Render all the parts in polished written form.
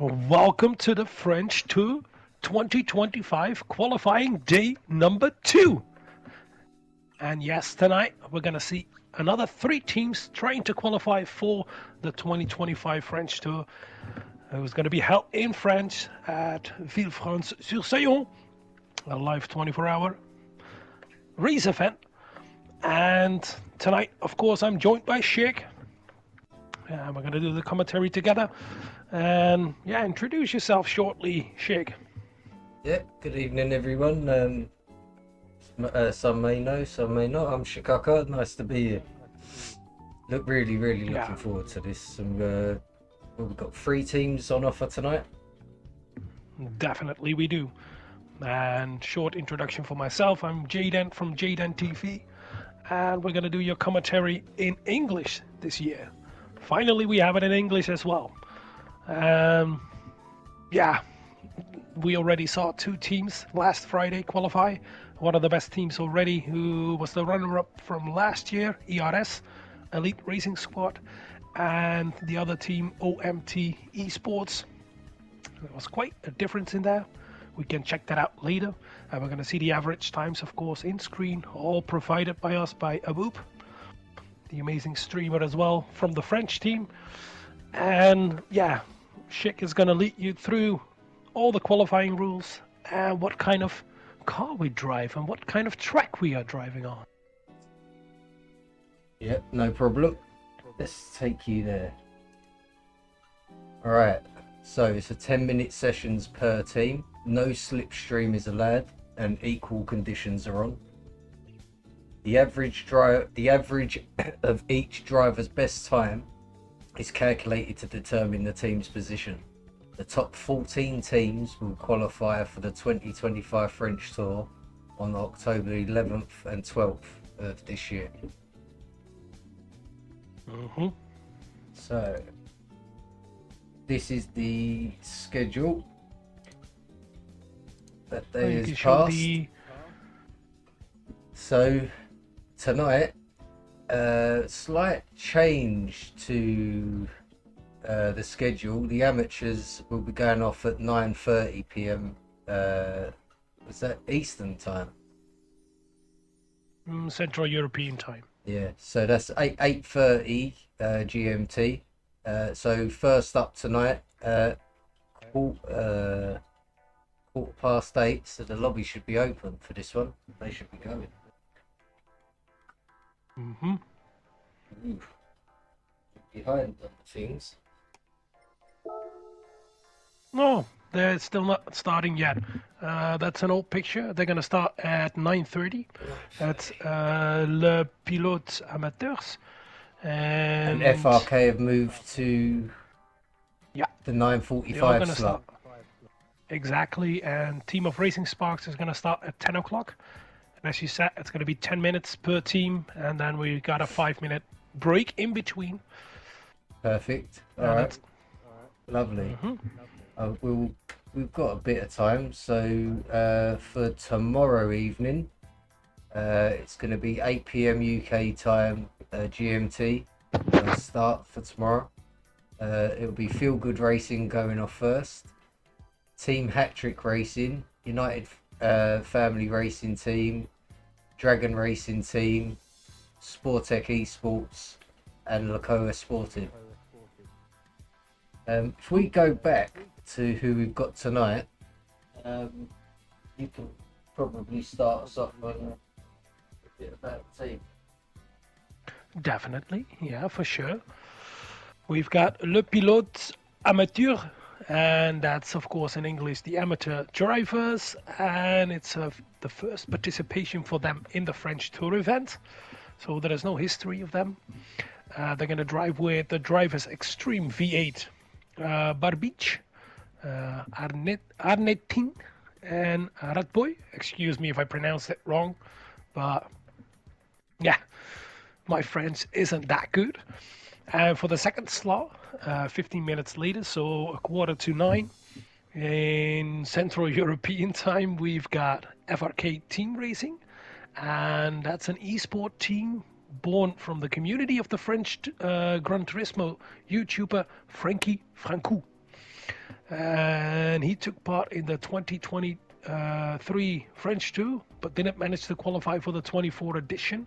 Welcome to the French Tour 2025 qualifying day number 2. And yes, tonight we're going to see another 3 teams trying to qualify for the 2025 French Tour. It was going to be held in France at Villefranche-sur-Saône, a live 24-hour race event. And tonight, of course, I'm joined by Sheik. We're going to do the commentary together. And yeah, introduce yourself shortly, Sheik. Yeah, good evening everyone. Some may know, some may not. I'm Shikaka, nice to be here. Look, really looking forward to this. We've got 3 teams on offer tonight. Definitely we do. And short introduction for myself, I'm Jaden from Jaden TV. And we're going to do your commentary in English this year. Finally, we have it in English as well. Yeah, we already saw 2 teams last Friday qualify. One of the best teams already, who was the runner-up from last year, ERS, Elite Racing Squad, and the other team, OMT Esports. There was quite a difference in there. We can check that out later. And we're going to see the average times, of course, in screen, all provided by us by Aboop, the amazing streamer as well from the French team. And yeah, Sheik is going to lead you through all the qualifying rules and what kind of car we drive and what kind of track we are driving on. Yep, no problem. Let's take you there. Alright, so it's a 10-minute sessions per team. No slipstream is allowed and equal conditions are on. The average of each driver's best time is calculated to determine the team's position. The top 14 teams will qualify for the 2025 French Tour on October 11th and 12th of this year. So, this is the schedule. That day is passed. So, tonight, slight change to the schedule. The amateurs will be going off at 9:30 p.m. Was that Eastern time? Central European time. Yeah, so that's 8:30 GMT. So first up tonight, 8:15. So the lobby should be open for this one. They should be going. Behind the things. No, they're still not starting yet. That's an old picture. They're going to start at 9:30. That's Le Pilote Amateurs. And FRK have moved to the 9:45 slot. Start. Exactly. And Team of Racing Sparks is going to start at 10 o'clock. And as you said, it's going to be 10 minutes per team. And then we got a 5-minute break in between. Perfect. All right. Lovely. We've got a bit of time, so for tomorrow evening, it's going to be 8 p.m. UK time, GMT. Start for tomorrow. It'll be Feel Good Racing going off first. Team Hat-Trick Racing, United Family Racing Team, Dragon Racing Team, Sportec Esports, and Lacoa Sportive. If we go back to who we've got tonight, you can probably start us off on a bit about the team. Definitely, yeah, for sure. We've got Le Pilote Amateur, and that's of course in English the amateur drivers, and it's the first participation for them in the French Tour event, so there is no history of them. They're going to drive with the Drivers Extreme V8 Barbich, Arnetin, and Ratboy. Excuse me if I pronounced it wrong, but yeah, my French isn't that good. And for the second slot, 15 minutes later, so 8:45 in Central European time, we've got FRK Team Racing, and that's an esport team born from the community of the French Gran Turismo YouTuber Frankie Francou. and he took part in the 2023 French Tour, but didn't manage to qualify for the 24 edition.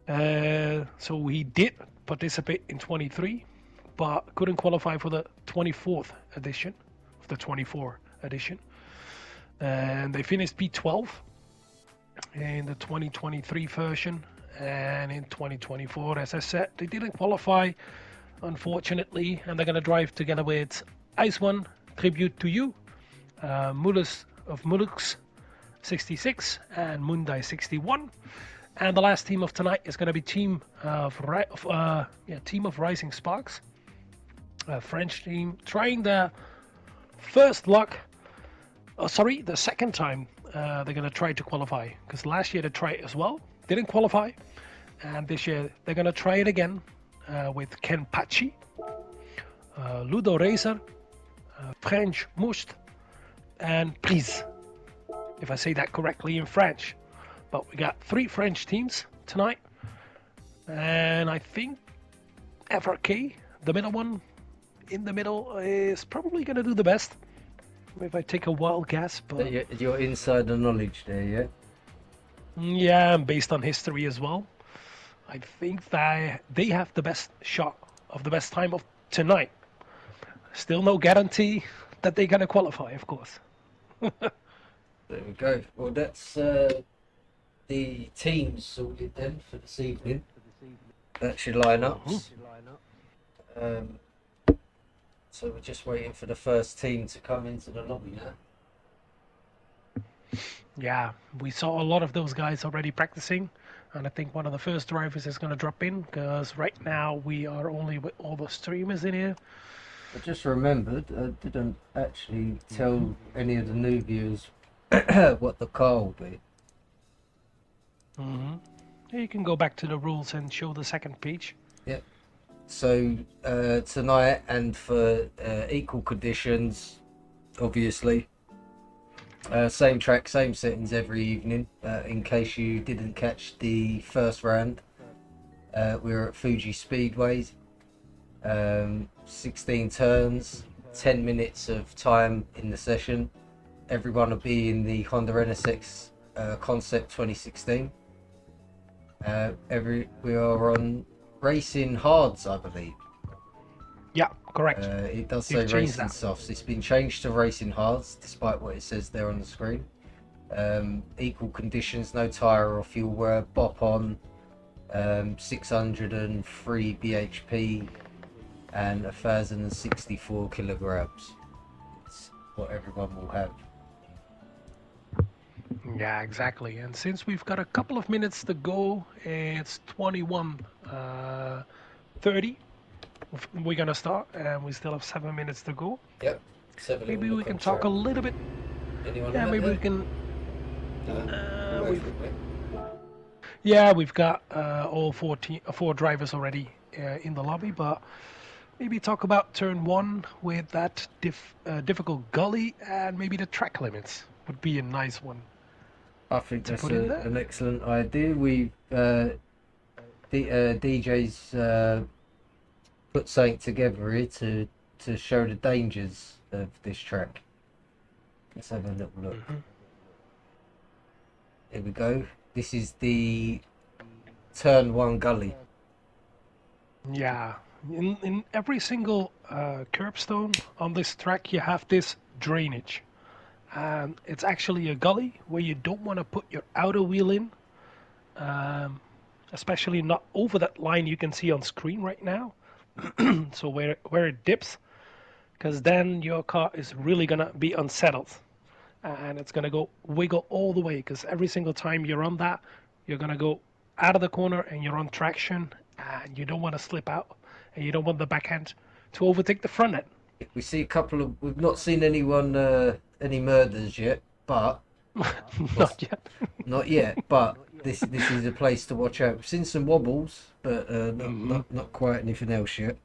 So he did participate in 23, but couldn't qualify for the 24th edition of the 24 edition. And they finished P12 in the 2023 version, and in 2024, as I said, they didn't qualify, unfortunately, and they're going to drive together with Ice One, Tribute to You, Mulus of Mulux 66, and Mundai 61. And the last team of tonight is going to be Team of Rising Sparks, a French team trying their the second time they're going to try to qualify, because last year they tried as well, didn't qualify, and this year they're going to try it again with Ken Pachi, Ludo Racer, French Must, and Prise, if I say that correctly in French. But we got 3 French teams tonight, and I think FRK, the middle one, in the middle, is probably going to do the best, if I take a wild guess. But your insider knowledge there, yeah? Yeah, and based on history as well, I think that they have the best shot of the best time of tonight. Still no guarantee that they're going to qualify, of course. There we go. Well, that's the teams sorted then for this evening. That's your lineups. So we're just waiting for the first team to come into the lobby now. Yeah, we saw a lot of those guys already practicing, and I think one of the first drivers is going to drop in, because right now we are only with all the streamers in here. I just remembered, I didn't actually tell any of the new viewers what the car will be. You can go back to the rules and show the second page. Yep. So tonight, and for equal conditions, obviously, same track, same settings every evening. In case you didn't catch the first round, we're at Fuji Speedways. 16 turns, 10 minutes of time in the session. Everyone will be in the Honda NSX Concept 2016. We are on Racing Hards, I believe. Yeah, correct. It does say Racing Softs. It's been changed to Racing Hards, despite what it says there on the screen. Equal conditions, no tyre or fuel wear, bop on, 603 bhp, and 1,064 kilograms. It's what everyone will have. Yeah, exactly. And since we've got a couple of minutes to go, it's 21:30. We're gonna start, and we still have 7 minutes to go. Yep. Maybe we can talk a little bit. Anyone? Yeah, maybe we can. No, we've got all 4 drivers already in the lobby, but maybe talk about turn 1 with that difficult gully, and maybe the track limits would be a nice one. I think that's an excellent idea. We DJ's put something together here to show the dangers of this track. Let's have a little look. Here we go. This is the turn 1 gully. Yeah, in every single curbstone on this track, you have this drainage. And it's actually a gully where you don't want to put your outer wheel in, especially not over that line you can see on screen right now. So where it dips, because then your car is really gonna be unsettled, and it's gonna go wiggle all the way, because every single time you're on that, you're gonna go out of the corner and you're on traction, and you don't want to slip out, and you don't want the back end to overtake the front end. We see a couple of, we've not seen anyone any murders yet, but not yet, but this is a place to watch out. We've seen some wobbles, but not quite anything else yet.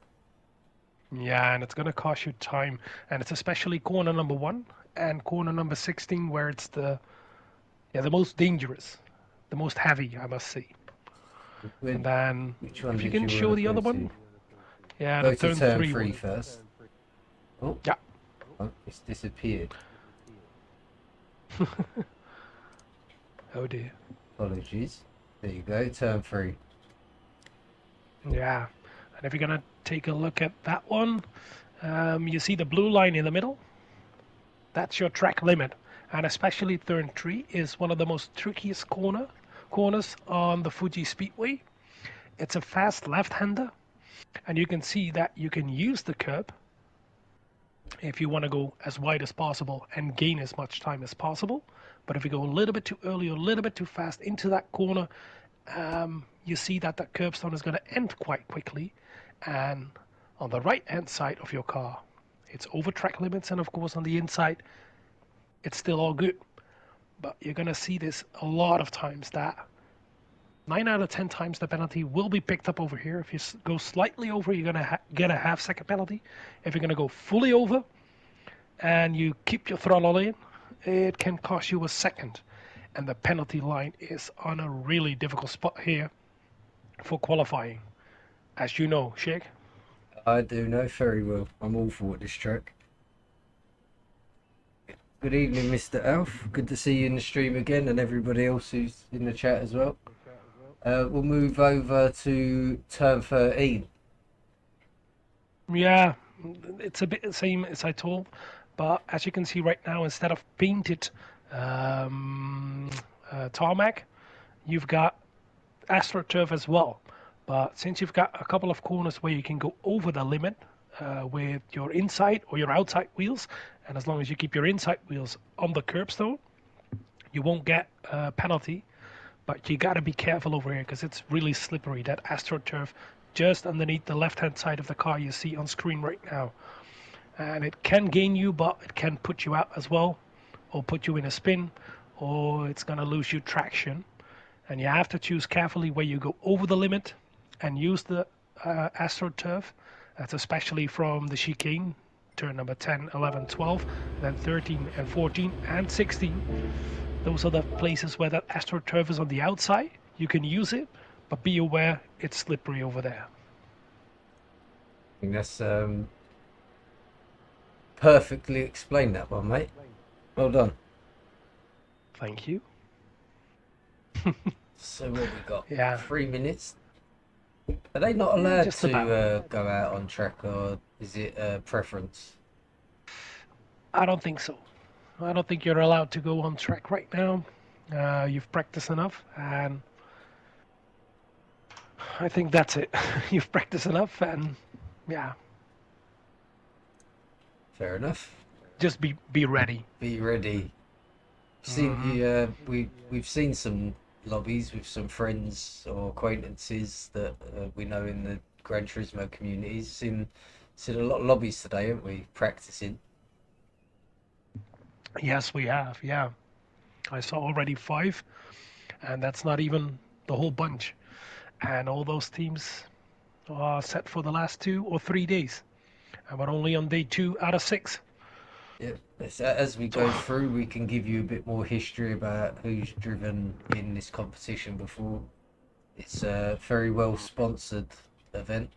Yeah, and it's going to cost you time, and it's especially corner number 1 and corner number 16, where it's the most dangerous, the most heavy, I must say. And then if you can show the other one. Yeah, go the to turn 3 3 first. Oh. Yeah. Oh, it's disappeared. Oh dear. Apologies. There you go, turn 3. Yeah. And if you're going to take a look at that one, you see the blue line in the middle? That's your track limit. And especially turn 3 is one of the most trickiest corners on the Fuji Speedway. It's a fast left-hander, and you can see that you can use the curb if you want to go as wide as possible and gain as much time as possible. But if you go a little bit too early or a little bit too fast into that corner, you see that the curbstone is going to end quite quickly. And on the right hand side of your car, it's over track limits, and of course on the inside, it's still all good. But you're going to see this a lot of times that 9 out of 10 times the penalty will be picked up over here. If you go slightly over, you're going to get a half-second penalty. If you're going to go fully over and you keep your throttle in, it can cost you a second. And the penalty line is on a really difficult spot here for qualifying, as you know, Shake. I do know very well. I'm awful at this track. Good evening, Mr. Alf. Good to see you in the stream again, and everybody else who's in the chat as well. We'll move over to turn 13. Yeah, it's a bit the same as I told, but as you can see right now, instead of painted tarmac, you've got AstroTurf as well. But since you've got a couple of corners where you can go over the limit with your inside or your outside wheels, and as long as you keep your inside wheels on the curbstone, you won't get a penalty. But you got to be careful over here because it's really slippery. That AstroTurf just underneath the left-hand side of the car you see on screen right now. And it can gain you, but it can put you out as well, or put you in a spin, or it's going to lose you traction. And you have to choose carefully where you go over the limit and use the AstroTurf. That's especially from the chicane, turn number 10, 11, 12, then 13 and 14 and 16. Those are the places where that AstroTurf is on the outside. You can use it, but be aware it's slippery over there. I think that's perfectly explained, that one, mate. Well done. Thank you. So what we got? Yeah. 3 minutes. Are they not allowed just to go out on track, or is it a preference? I don't think so. I don't think you're allowed to go on track right now. You've practiced enough, and I think that's it. You've practiced enough, and yeah, Fair enough. just be ready. Be ready. We've seen some lobbies with some friends or acquaintances that we know in the Gran Turismo communities. Seen a lot of lobbies today, haven't we? Practicing. Yes, we have. Yeah, I saw already 5, and that's not even the whole bunch. And all those teams are set for the last 2 or 3 days, and we're only on day 2 out of 6. Yeah. As we go through, we can give you a bit more history about who's driven in this competition before. It's a very well sponsored event,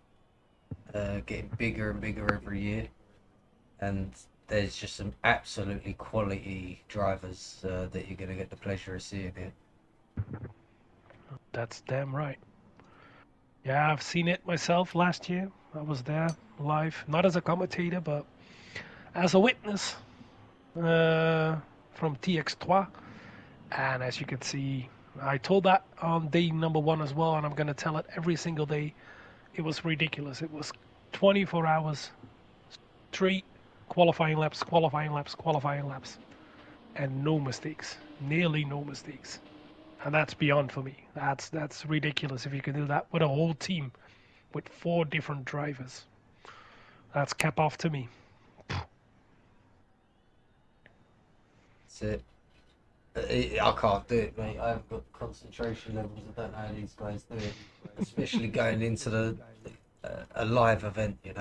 getting bigger and bigger every year, and there's just some absolutely quality drivers that you're going to get the pleasure of seeing here. That's damn right. Yeah, I've seen it myself last year. I was there live, not as a commentator, but as a witness from TX3. And as you can see, I told that on day number 1 as well, and I'm going to tell it every single day. It was ridiculous. It was 24 hours straight qualifying laps, qualifying laps, qualifying laps, and no mistakes, nearly no mistakes. And that's beyond for me. That's ridiculous if you can do that with a whole team with 4 different drivers. That's cap off to me. That's it. I can't do it, mate. I haven't got concentration levels. I don't know how these guys do it, especially going into a live event. You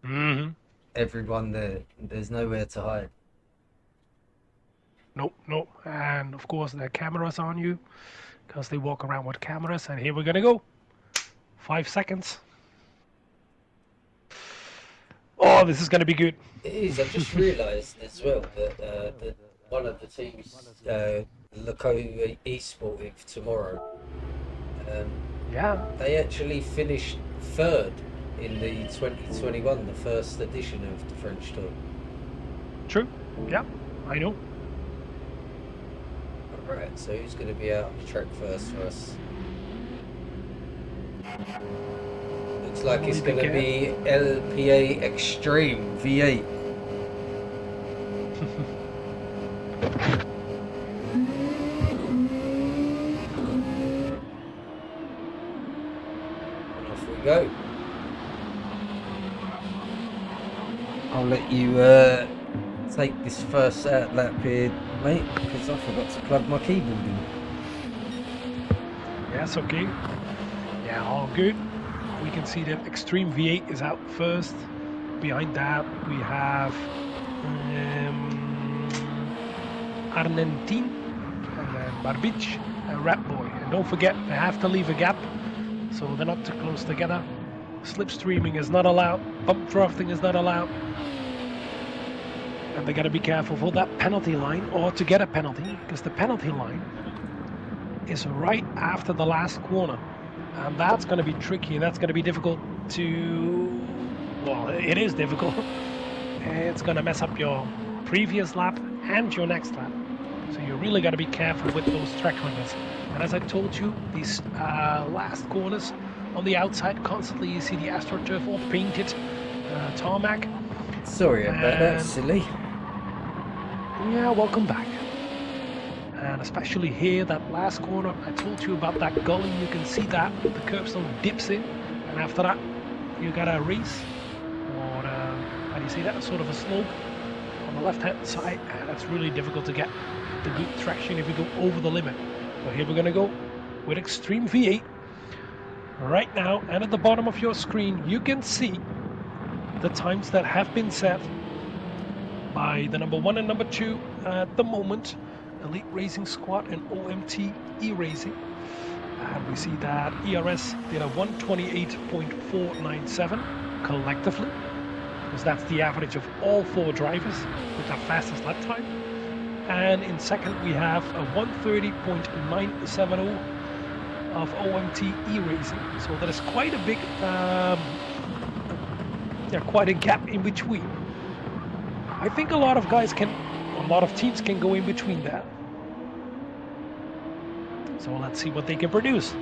know, everyone there. There's nowhere to hide. Nope. And of course, there are cameras on you because they walk around with cameras. And here we're gonna go. 5 seconds. Oh, this is going to be good. It is. I've just realised as well that one of the teams, Loco Esportive tomorrow, Yeah. they actually finished third in the 2021, the first edition of the French Tour. True. Yeah, I know. Alright, so who's going to be out on the track first for us? Looks like it's going to be LPA Extreme V8. And off we go. I'll let you take this first out lap here, mate, because I forgot to plug my keyboard in. Yes, okay. Yeah, all good. We can see that Extreme V8 is out first. Behind that, we have Argentine, and then Barbic and Rat Boy. And don't forget, they have to leave a gap, so they're not too close together. Slipstreaming is not allowed. Bump drafting is not allowed. And they got to be careful for that penalty line, or to get a penalty, because the penalty line is right after the last corner. And that's going to be tricky, and that's going to be difficult to... Well, it is difficult. It's going to mess up your previous lap and your next lap. So you really got to be careful with those track limits. And as I told you, these last corners on the outside, constantly you see the AstroTurf all painted tarmac. Sorry about that, silly. Yeah, welcome back. And especially here, that last corner, I told you about that gully. You can see that the curbstone dips in, and after that, you got a race, or how do you say that? Sort of a slope on the left-hand side, and it's really difficult to get the good traction if you go over the limit. So here we're gonna go with Extreme V8 right now, and at the bottom of your screen, you can see the times that have been set by the number 1 and number 2 at the moment. Elite Racing Squad and OMT E-Racing. And we see that ERS did a 128.497 collectively, because that's the average of all 4 drivers with the fastest lap time. And in second we have a 130.970 of OMT E-Racing. So that is quite a big, quite a gap in between. I think a lot of teams can go in between that. So let's see what they can produce.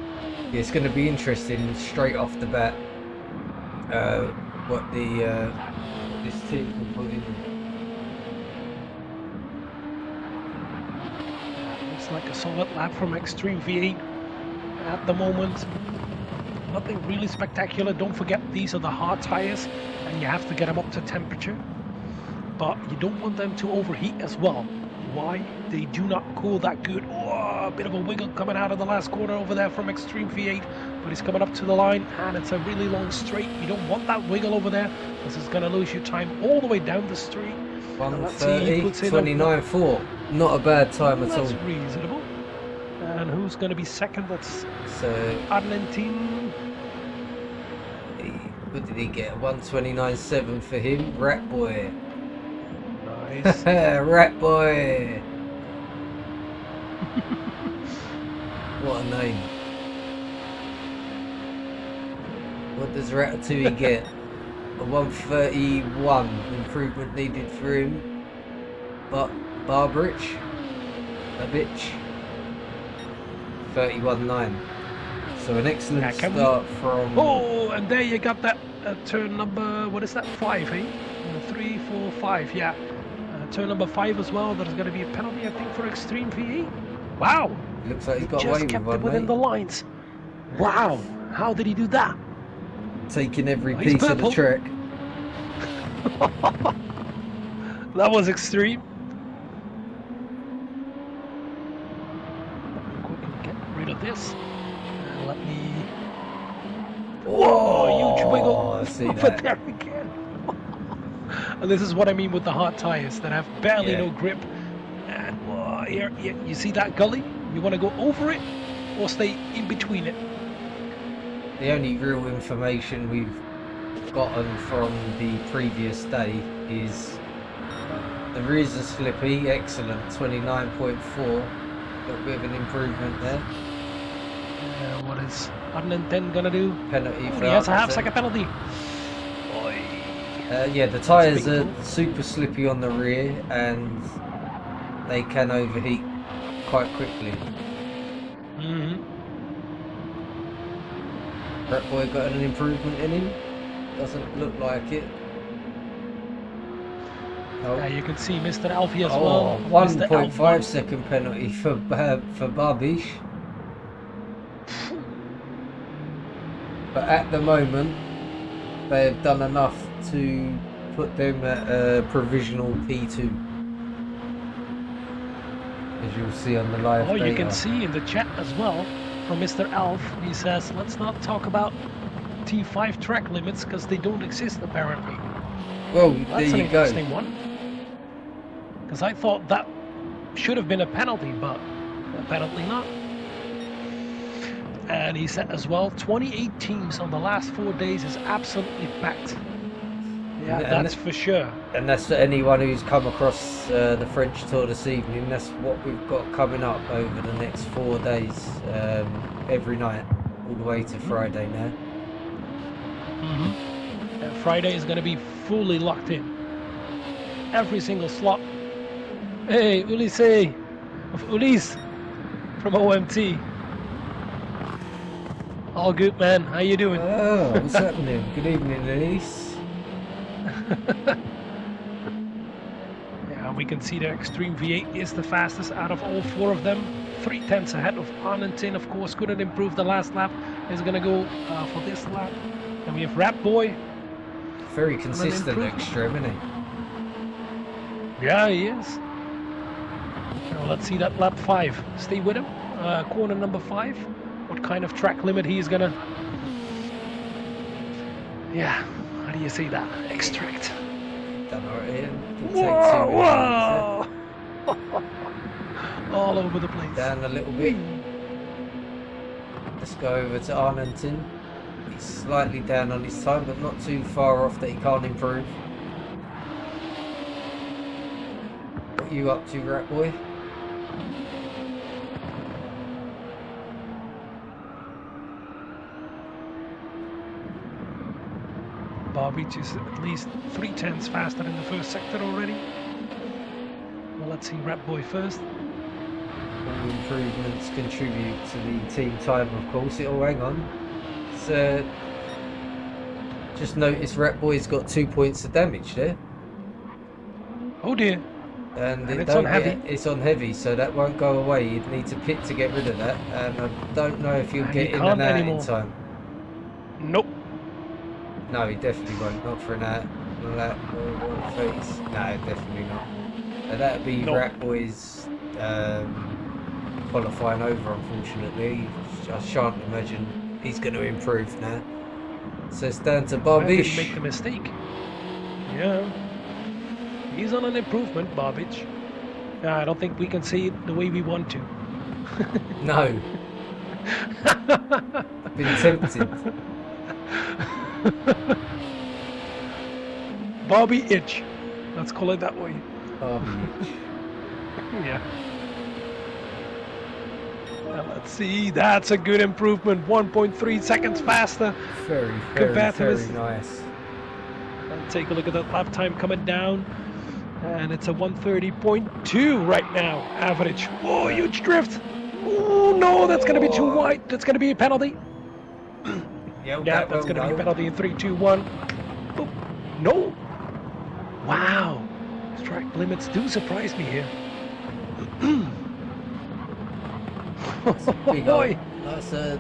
Yeah, it's going to be interesting straight off the bat what this team can put in. Looks like a solid lap from Extreme V8 at the moment. Nothing really spectacular. Don't forget, these are the hard tires, and you have to get them up to temperature. But you don't want them to overheat as well. Why? They do not cool that good. Oh, a bit of a wiggle coming out of the last corner over there from Extreme V8, but he's coming up to the line, and it's a really long straight. You don't want that wiggle over there, because it's going to lose you time all the way down the straight. 1:30.29.4. Not a bad time at all. That's reasonable. And who's going to be second? That's Argentine. What did he get? 1:29.7 for him. Rat Boy. Nice. Rat Boy. What a name. What does Ratatouille get? A 1:31 improvement needed for him. But Barbrich, a bitch. 31.9. So an excellent start from. Oh, and there you got that turn number. What is that? 5, eh? 3, 4, 5. Yeah. Turn number 5 as well. There's going to be a penalty, I think, for Extreme V8. Wow. Looks like he's got away just with kept one, it within the lines. Wow. How did he do that? Taking every piece of the track. That was extreme. Quickly get rid of this. And let me. Whoa! Huge wiggle. I see over that. there again. And this is what I mean with the hard tires that have barely no grip. And here, you see that gully? You want to go over it or stay in between it? The only real information we've gotten from the previous day is the rears are slippy, excellent, 29.4. Little bit of an improvement there. What is Arnenten gonna do? Penalty for he has a half-second penalty. Yeah, the tyres are super slippy on the rear and they can overheat quite quickly. Rat Boy got an improvement in him? Doesn't look like it. Oh. Yeah, you can see Mr. Alfie as well. 1.5 second penalty for Barbish. But at the moment, they have done enough to put them at a provisional P2. As you'll see on the live data. You can see in the chat as well from Mr. Alf. He says, let's not talk about T5 track limits because they don't exist apparently. Well, that's there you go. That's an interesting one. Because I thought that should have been a penalty, but apparently not. And he said as well, 28 teams on the last 4 days is absolutely packed. Yeah, that's for sure. And that's for anyone who's come across the French Tour this evening. That's what we've got coming up over the next 4 days, every night, all the way to Friday now. Friday is going to be fully locked in. Every single slot. Hey, Ulisse from OMT. All good, man. How you doing? Oh, what's happening? Good evening, Elise. Yeah, we can see the Extreme V8 is the fastest out of all 4 of them. 3/10 ahead of Arnenten, of course, couldn't improve the last lap. He's gonna go for this lap. And we have Rat Boy. Very consistent Extreme, isn't he? Yeah, he is. Now let's see that lap 5. Stay with him. Corner number 5. What kind of track limit he is gonna... Yeah, how do you say that? Extract. Done already. Whoa! All over the place. Down a little bit. Let's go over to Arnenten. He's slightly down on his time, but not too far off that he can't improve. What are you up to, Rat Boy? Barbic is at least 3/10 faster in the first sector already. Well, let's see Rat Boy first. All improvements contribute to the team time, of course. Hang on. Just noticed Rat Boy's got 2 points of damage there. Oh dear. And it's on heavy. It's on heavy, so that won't go away. You'd need to pit to get rid of that. And I don't know if you'll get in and out in time. Nope. No, he definitely won't. Not for an out. Face. No, definitely not. That'd be Rat Boy's qualifying over, unfortunately. I shan't imagine he's going to improve now. So it's down to Barbic. Make the mistake. Yeah. He's on an improvement, Barbic. I don't think we can see it the way we want to. No. Been tempted. Bobby Itch. Let's call it that way. Bobby Itch. Yeah. Now let's see. That's a good improvement. 1.3 seconds faster. Very nice. And take a look at that lap time coming down. And it's a 1:30.2 right now, average. Oh, huge drift. Oh, no, that's going to be too wide. That's going to be a penalty. Yeah, that's going to be a penalty in 3, 2, 1. Oh, no. Wow. Track limits do surprise me here. Boy. That's a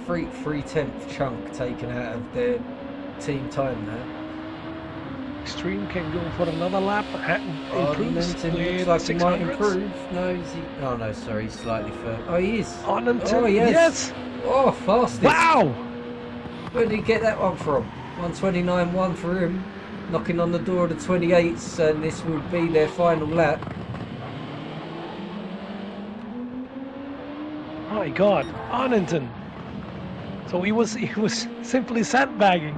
3/10 chunk taken out of their team time now. Extreme can go for another lap. Looks like he might improve. No, is he? Oh no, sorry, he's slightly further. Oh, he is. Yes. Oh, fastest. Wow. Where did he get that one from? 1:29.1 for him. Knocking on the door of the 28s, and this will be their final lap. My God, Arnenten. So he was simply sandbagging.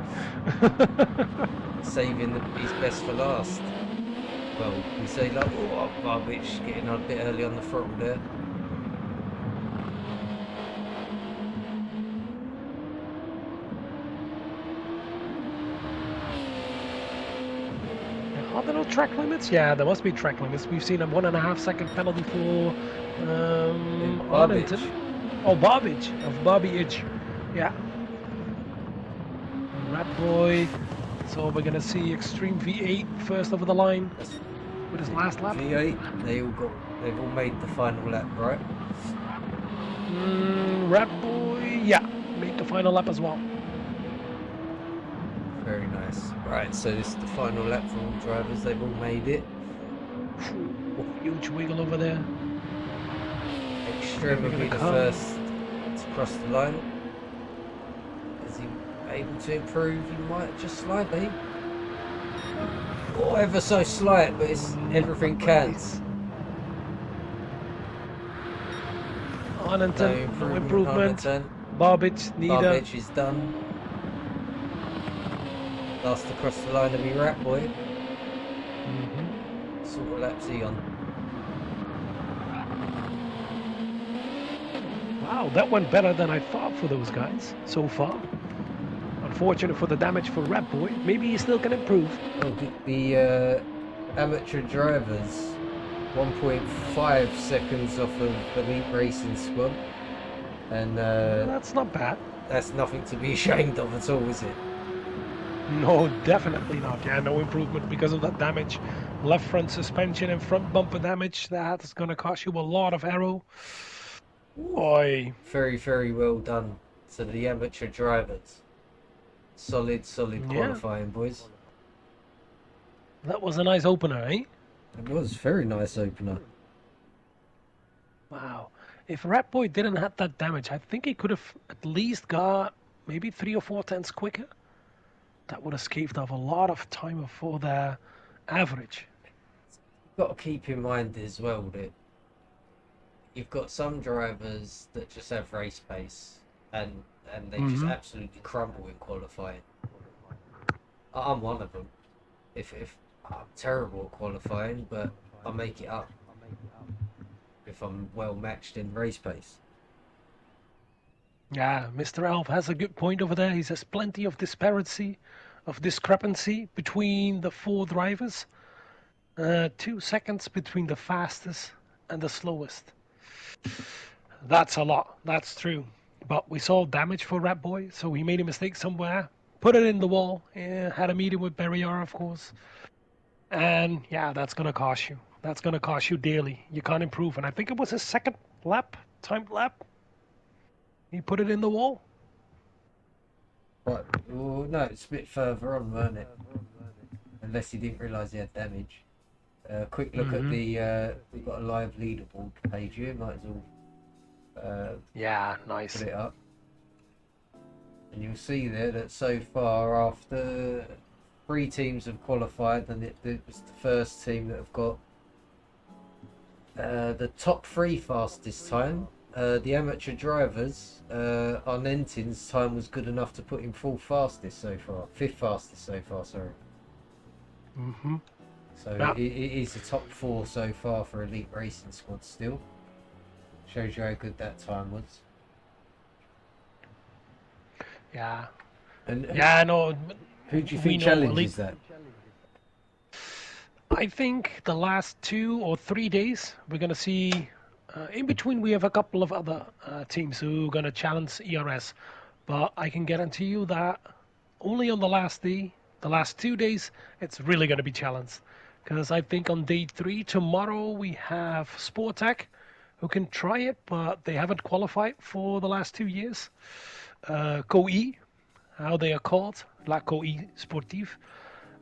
Saving his best for last. Well, we say like, oh, garbage, getting a bit early on the throttle there. Are there no track limits? Yeah, there must be track limits. We've seen a 1.5 second penalty for Arlington. Oh, Barbage, of Barbage. Yeah. Rat Boy. So we're going to see Extreme V8 first over the line with his last lap. V8, they've all made the final lap, right? Rat Boy, yeah, made the final lap as well. Very nice. Right, so this is the final lap for all drivers. They've all made it. Huge wiggle over there. Extreme will be the first to cross the line. Is he able to improve? He might just slightly. Or ever so slight, but it's everything counts. Arlington, no improvement. Barbage, neither. Barbage is done. Last to cross the line to be Rat Boy. Sort of lap's he on? Wow, that went better than I thought for those guys so far. Unfortunate for the damage for Rat Boy. Maybe he still can improve. Oh, the amateur drivers, 1.5 seconds off of Elite Racing squad, and that's not bad. That's nothing to be ashamed of at all, is it? No, definitely not. Yeah, no improvement because of that damage. Left front suspension and front bumper damage. That's going to cost you a lot of aero. Oi. Very, very well done to the amateur drivers. Solid qualifying, boys. That was a nice opener, eh? It was very nice opener. Wow. If Rat Boy didn't have that damage, I think he could have at least got maybe 3 or 4 tenths quicker. That would have shaved off a lot of time for the average. You've got to keep in mind as well that you've got some drivers that just have race pace and they just absolutely crumble in qualifying. I'm one of them. If I'm terrible at qualifying, but I make it up if I'm well matched in race pace. Yeah, Mr. Alf has a good point over there. He says plenty of discrepancy between the 4 drivers. 2 seconds between the fastest and the slowest. That's a lot. That's true. But we saw damage for Rat Boy, so he made a mistake somewhere. Put it in the wall. Had a meeting with Barrier, of course. And yeah, that's going to cost you. That's going to cost you dearly. You can't improve. And I think it was his second lap, timed lap. He put it in the wall. Right. Well, no, it's a bit further on, weren't it? Unless he didn't realise he had damage. Quick look at the... we've got a live leaderboard page here. Might as well... yeah, nice. Put it up. And you'll see there that so far, after 3 teams have qualified, and it was the first team that have got the top 3 fastest time. The amateur drivers, Arnentin's time was good enough to put him 4th fastest so far. 5th fastest so far, sorry. So yeah. It is the top 4 so far for Elite Racing squad still. Shows you how good that time was. Yeah. And yeah, no. Who do you think challenges that? I think the last 2 or 3 days we're going to see. In between, we have a couple of other teams who are going to challenge ERS, but I can guarantee you that only on the last day, the last 2 days, it's really going to be challenged. Because I think on day 3 tomorrow we have Sportec, who can try it, but they haven't qualified for the last 2 years. COE, how they are called, La COE Sportive.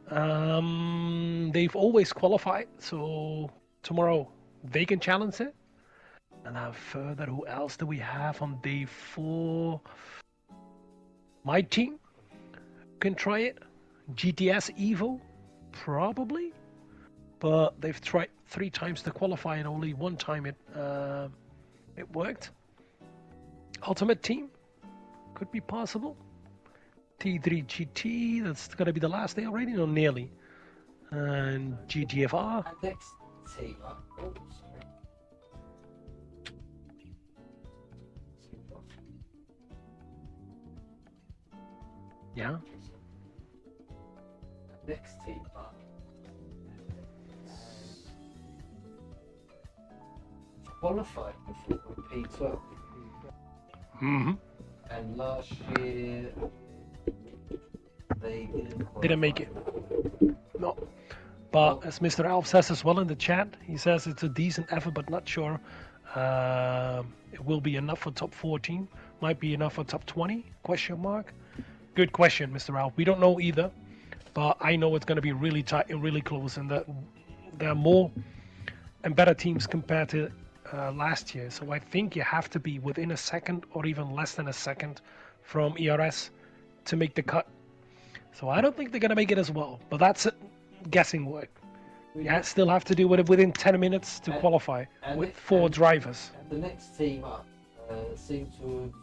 They've always qualified, so tomorrow they can challenge it. And then further, who else do we have on day 4? My team can try it. GTS Evo, probably. But they've tried 3 times to qualify and only 1 time it worked. Ultimate Team, could be possible. T3 GT, that's going to be the last day already, no, nearly. And GGFR. And next team up. Oh, sorry. Yeah. Next team up. Qualified before with P12. Mm-hmm. And last year they didn't make it. No. But as Mr. Alf says as well in the chat, he says it's a decent effort, but not sure it will be enough for top 14. Might be enough for top 20? Question mark. Good question, Mr. Alf. We don't know either, but I know it's going to be really tight and really close, and that there are more and better teams compared to last year. So I think you have to be within a second or even less than a second from ERS to make the cut. So I don't think they're going to make it as well, but that's guessing work. You still have to do it within 10 minutes to qualify with 4 drivers. The next team up seems to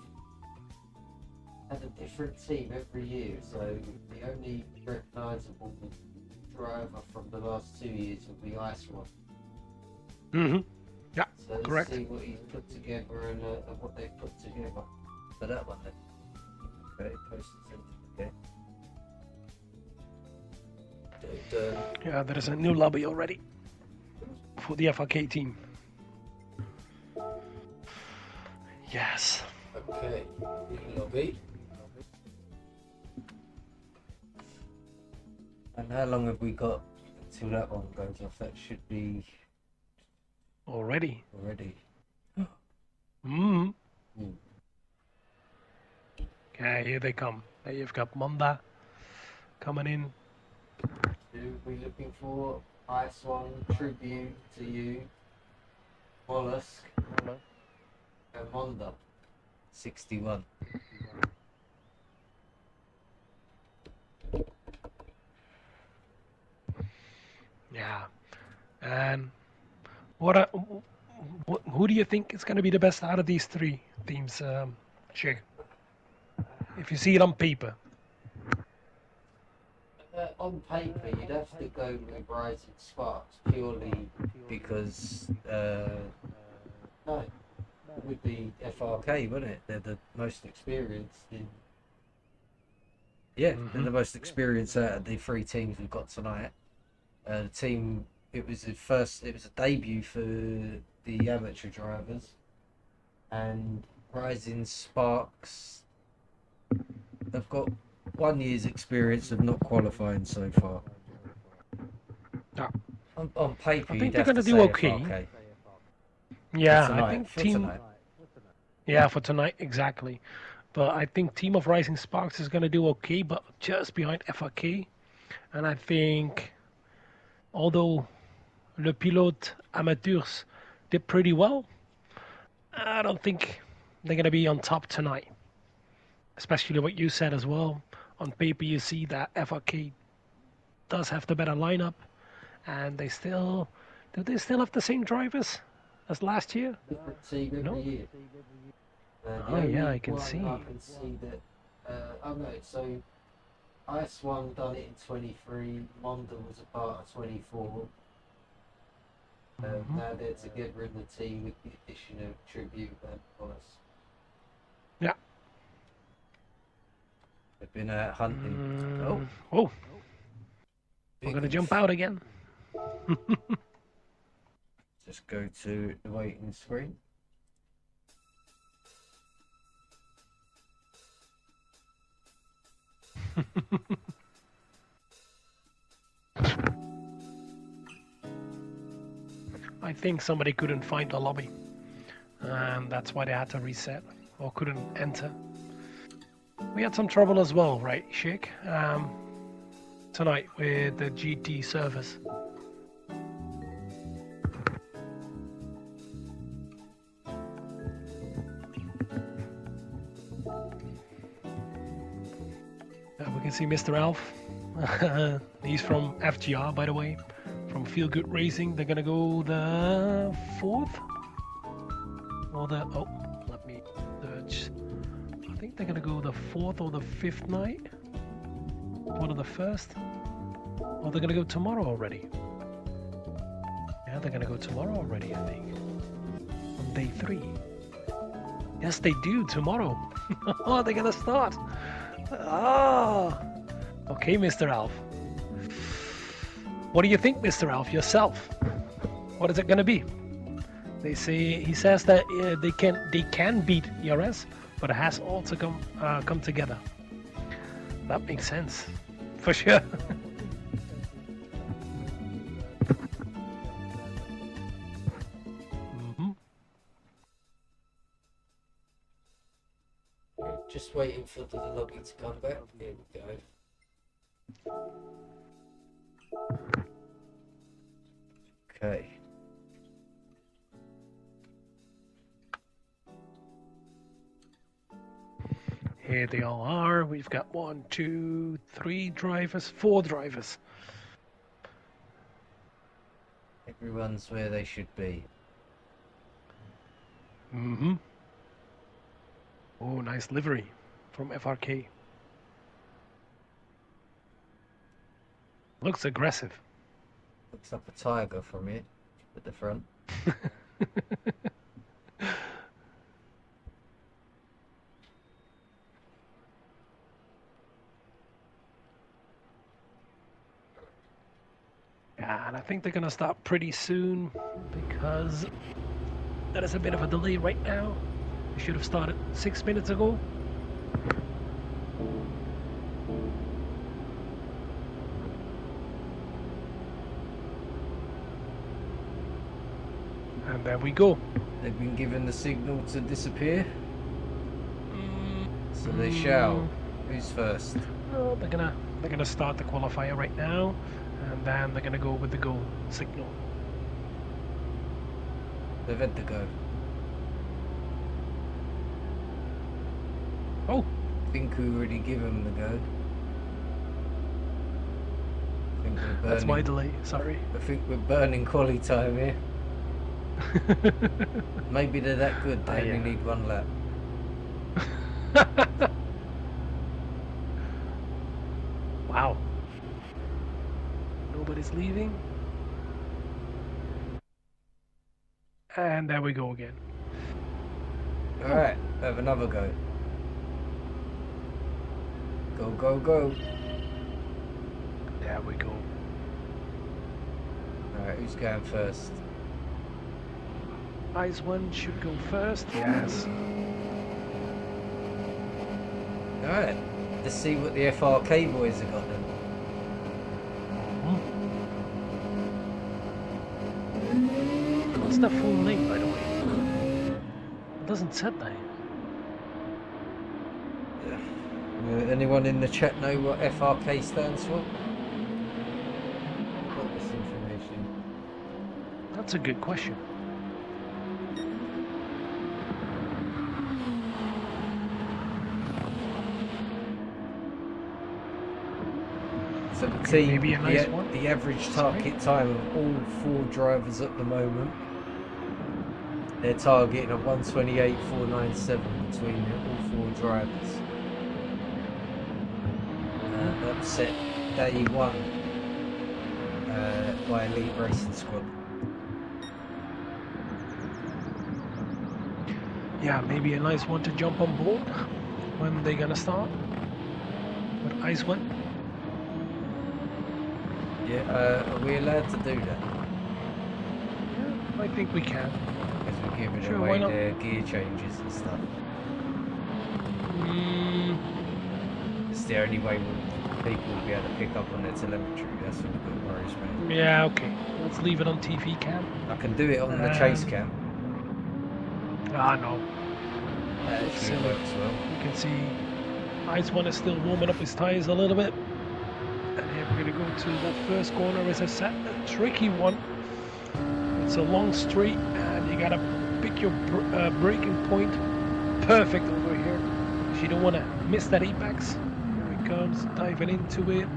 have had a different team every year, so the only recognisable driver from the last 2 years will be Ice One. Mm-hmm. Yeah, so correct. See what he's put together and what they've put together for that one then. Okay, posted okay. Yeah, there is a new lobby already for the FRK team. Yes. Okay, new lobby. And how long have we got until that one goes off? That should be already. Mm. Okay, here they come. There you've got Monda coming in. Who are we looking for? Ice One, Tribute to You, Mollusk, and Monda. 61. Yeah. And who do you think is going to be the best out of these 3 teams, Sheikh? If you see it on paper. On paper, you'd have to go with Rising Sparks purely because no, it would be FRK, wouldn't it? They're the most experienced in. Yeah, they're the most experienced out of the 3 teams we've got tonight. The team, it was a debut for the amateur drivers, and Rising Sparks have got 1 year's experience of not qualifying so far. Yeah. On paper, I think they're going to do okay. FRK. Yeah, I think tonight. Yeah, for tonight, exactly. But I think Team of Rising Sparks is going to do okay, but just behind FRK. And I think, although Le Pilote Amateurs did pretty well, I don't think they're going to be on top tonight. Especially what you said as well. On paper, you see that FRK does have the better lineup, and they still have the same drivers as last year? Different team every year. Oh yeah, I can see. I can see that. Oh no, so Ice One done it in 23. Monda was a part of 24. Now they're together in the team with the addition of Tribute and Honest. Yeah. They've been out hunting. Oh. We're going to jump out again. Just go to the waiting screen. I think somebody couldn't find the lobby, and that's why they had to reset or couldn't enter. We had some trouble as well, right, Sheikh? Tonight with the GT servers. We can see Mr. Alf. He's from FGR, by the way, from Feel Good Racing. They're gonna go the 4th or the let me search. I think think they're gonna go the 4th or the 5th night. One of the first. Or they're gonna go tomorrow already. Yeah, they're gonna go tomorrow already, I think. On day 3. Yes, they do, tomorrow. Oh, they're gonna start. Ah. Okay, Mr. Alf. What do you think, Mr. Alf, yourself? What is it gonna be? He says that they can beat ERS, but it has all to come together. That makes sense, for sure. Just waiting for the lobby to come back. Here we go. Okay. Here they all are. We've got 1, 2, 3 drivers, 4 drivers. Everyone's where they should be. Mm-hmm. Oh, nice livery from FRK. Looks aggressive. Looks like a tiger from here at the front. Yeah, and I think they're going to start pretty soon because there is a bit of a delay right now. They should have started 6 minutes ago. And there we go. They've been given the signal to disappear. So they shall. Who's first? Oh, they're gonna start the qualifier right now, and then they're gonna go with the go signal. They've had to go. Oh, I think we already give them the go. I think we're burning, that's my delay. Sorry. I think we're burning quali time here. Maybe they're that good. They only need 1 lap. Wow. Nobody's leaving. And there we go again. Alright, have another go. Go, go, go. There we go. Alright, who's going first? Ice one should go first. Yes. Alright, let's see what the FRK boys have got then. What's the full name, by the way? It doesn't set that. Anyone in the chat know what FRK stands for? Got this information. That's a good question. So the team, maybe a nice one. The average target time of all 4 drivers at the moment, they're targeting a 1:28.497 between all 4 drivers. That's set day 1 by Elite Racing Squad. Yeah, maybe a nice one to jump on board when they're gonna start. With Ice one. Yeah, are we allowed to do that? Yeah, I think we can. Because we're giving Sure, away why not? their gear changes and stuff. It's the only way people will be able to pick up on their telemetry. That's what worries me. Yeah, okay. Let's leave it on TV cam. I can do it on the chase cam. Ah, no. That actually works well. You can see Ice one is still warming up his tires a little bit. And here we're going to go to that first corner. As I said, a tricky one. It's a long straight and you got to pick your braking point perfect over here. If you don't want to miss that apex. Here he comes, diving into it.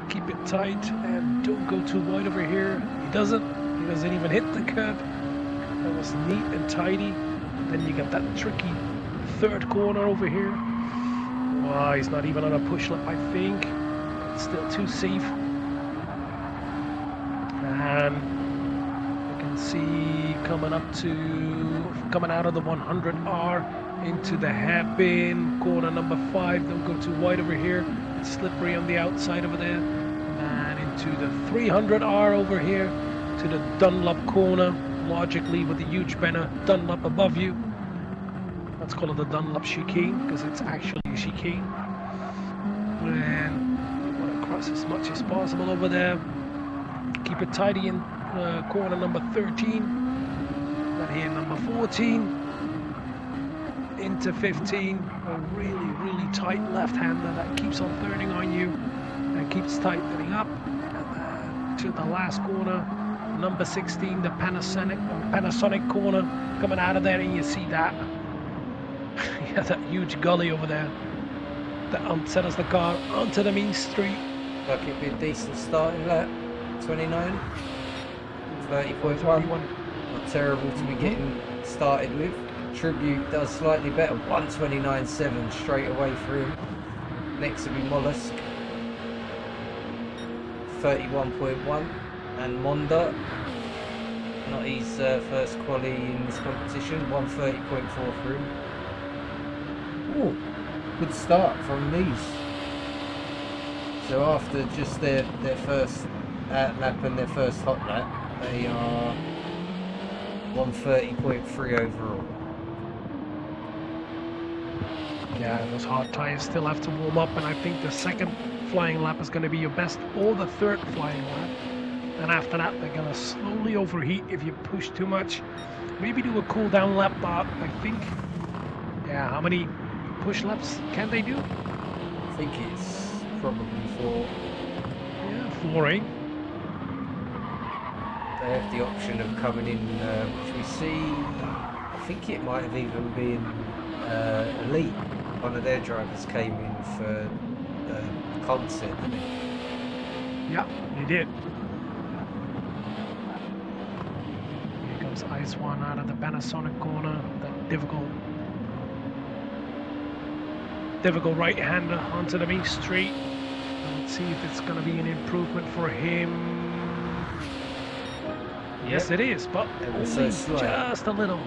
Keep it tight and don't go too wide over here. He doesn't even hit the curb. That was neat and tidy. Then you got that tricky third corner over here. Wow, he's not even on a push lap, I think. Still too safe. And you can see coming out of the 100R into the hairpin, corner number 5. Don't go too wide over here. It's slippery on the outside over there. And into the 300R over here to the Dunlop corner, logically with the huge banner Dunlop above you. Let's call it the Dunlop chicane because it's actually a chicane. And you want to cross as much as possible over there. Keep it tidy in corner number 13. Then here number 14. Into 15. A really, really tight left-hander that keeps on turning on you and keeps tightening up. And to the last corner, number 16, the Panasonic corner coming out of there, and you see that. Yeah, that huge gully over there that settles the car onto the main street. Like it'd be a decent starting lap. 29, 30.1. Not terrible to be getting started with. Tribute does slightly better. 129.7 straight away through. Next will be Mollusk. 31.1. And Monda. Not his first quali in this competition. 130.4 through. Ooh, good start from these. So after just their first lap and their first hot lap, they are 130.3 overall. Yeah, those hard tyres still have to warm up, and I think the second flying lap is going to be your best, or the third flying lap. And after that, they're going to slowly overheat if you push too much. Maybe do a cool down lap, but I think, yeah, how many push laps can they do? I think it's probably 4. Yeah, 4, eh? They have the option of coming in, which we see, I think it might have even been Elite. One of their drivers came in for the concert, didn't he? Yeah, he did. Here comes Ice One out of the Panasonic corner. That difficult right-hander onto the main street. Let's see if it's going to be an improvement for him. Yes, it is, but only just a little.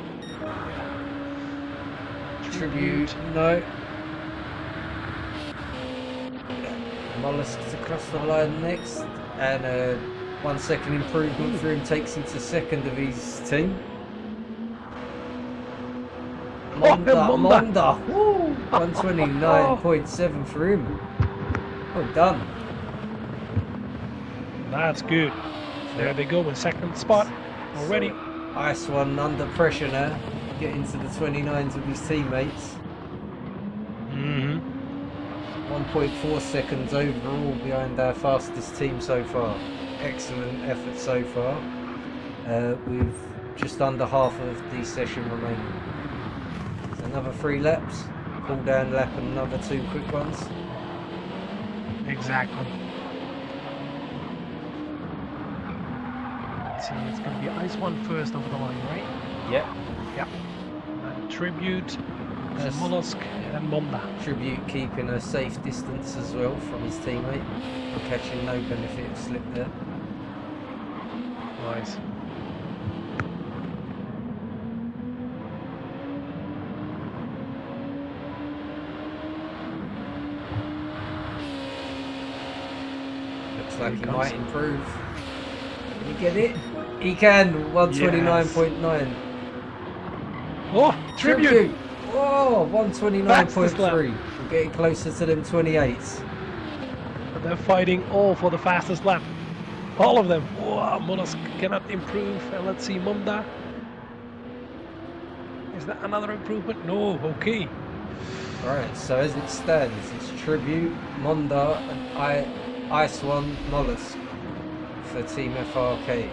Tribute, no. Mollusks across the line next, and a 1 second improvement for him takes him to second of his team. Monda. 129.7 for him. Well done. That's good. There they go in second spot already. So, Ice One under pressure now, getting to the 29s with his teammates. 1.4 seconds overall behind our fastest team so far. Excellent effort so far. With just under half of the session remaining. So another 3 laps, cool down lap and another 2 quick ones. Exactly. Let's see, it's going to be Ice One first over the line, right? Yep. And Tribute, then Mollusk, and Monda. Tribute keeping a safe distance as well from his teammate. We're catching no benefit of slip there. Nice. Looks like he might improve. Can he get it? He can. 129.9. Oh, Tribute! Oh, 129.3. We're getting closer to them 28s. And they're fighting all for the fastest lap. All of them. Wow, Mollusk cannot improve. And let's see, Monda. Is that another improvement? No, okay. Right, so as it stands, it's Tribute, Monda, and Ice One, Mollusk for Team FRK.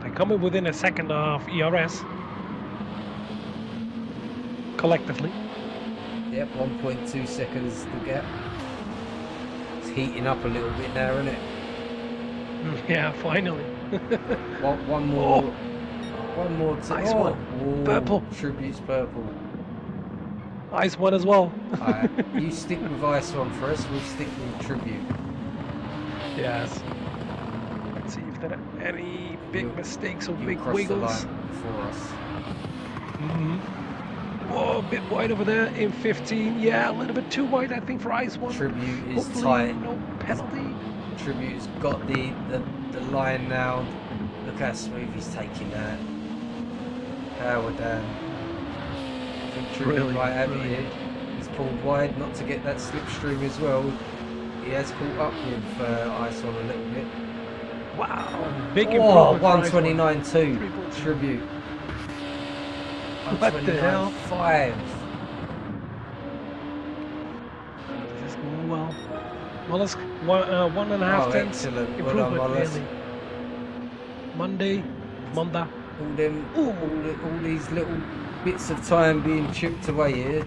They're coming within a second of ERS. Collectively. Yep, 1.2 seconds to gap. It's heating up a little bit now, isn't it? Yeah, finally. One more. One more. Ice one. Purple. Tribute's purple. Ice one as well. Alright, you stick with Ice one for us, we'll stick with Tribute. Yes. Let's see if there are any big mistakes or big wiggles. The line for us. Whoa, a bit wide over there in 15. Yeah, a little bit too wide, I think, for Ice one. Tribute is Hopefully tight. No penalty. Tribute's got the line now. Look how smooth he's taking that. Power down. I think Tribute might have it here. He's pulled wide not to get that slipstream as well. He has caught up with Ice on a little bit. Wow, big improvement. 129.2 Tribute. What the hell? 5. This is going well. Mollusk, 1.5 tenths. Excellent. Improvement, well done, really. Monda. All these little bits of time being chipped away here.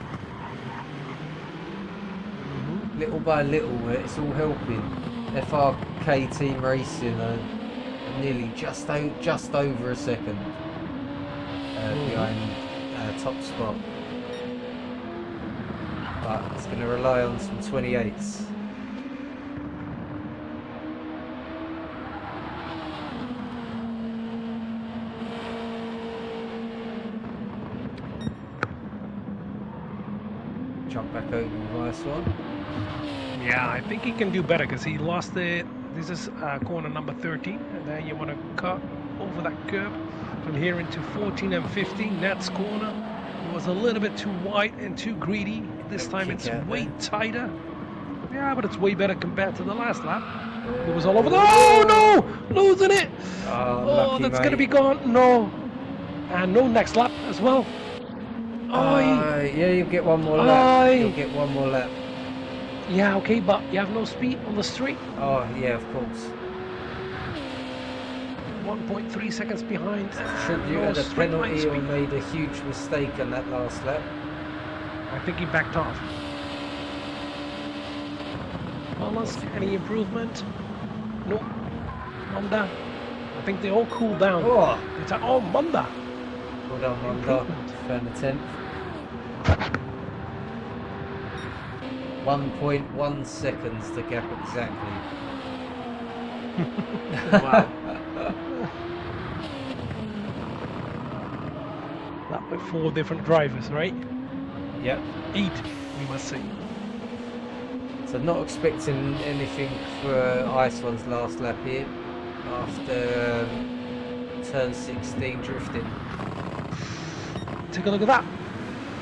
Little by little, it's all helping. FRK Team Racing are nearly just over a second behind top spot. But it's going to rely on some 28s. Jump back over the Ice one. Yeah, I think he can do better because he lost it. This is corner number 13, and then you want to cut over that curb from here into 14 and 15. Next corner, it was a little bit too wide and too greedy. This time it's way tighter. Yeah, but it's way better compared to the last lap. It was all over the... Oh no! Losing it! Oh, that's going to be gone. No. And no next lap as well. Yeah, you'll get one more lap. You'll get one more lap. Yeah, okay, but you have no speed on the straight. Oh, yeah, of course. 1.3 seconds behind. Tribute had a penalty or made a huge mistake on that last lap. I think he backed off. Mollusk, any improvement? No. Monda. I think they all cooled down. Oh, Monda. Well done, Monda. Found the 10th. 1.1 seconds to gap exactly. Wow. That with 4 different drivers, right? Yep. 8, we must say. So not expecting anything for Ice One's last lap here after turn 16 drifting. Take a look at that.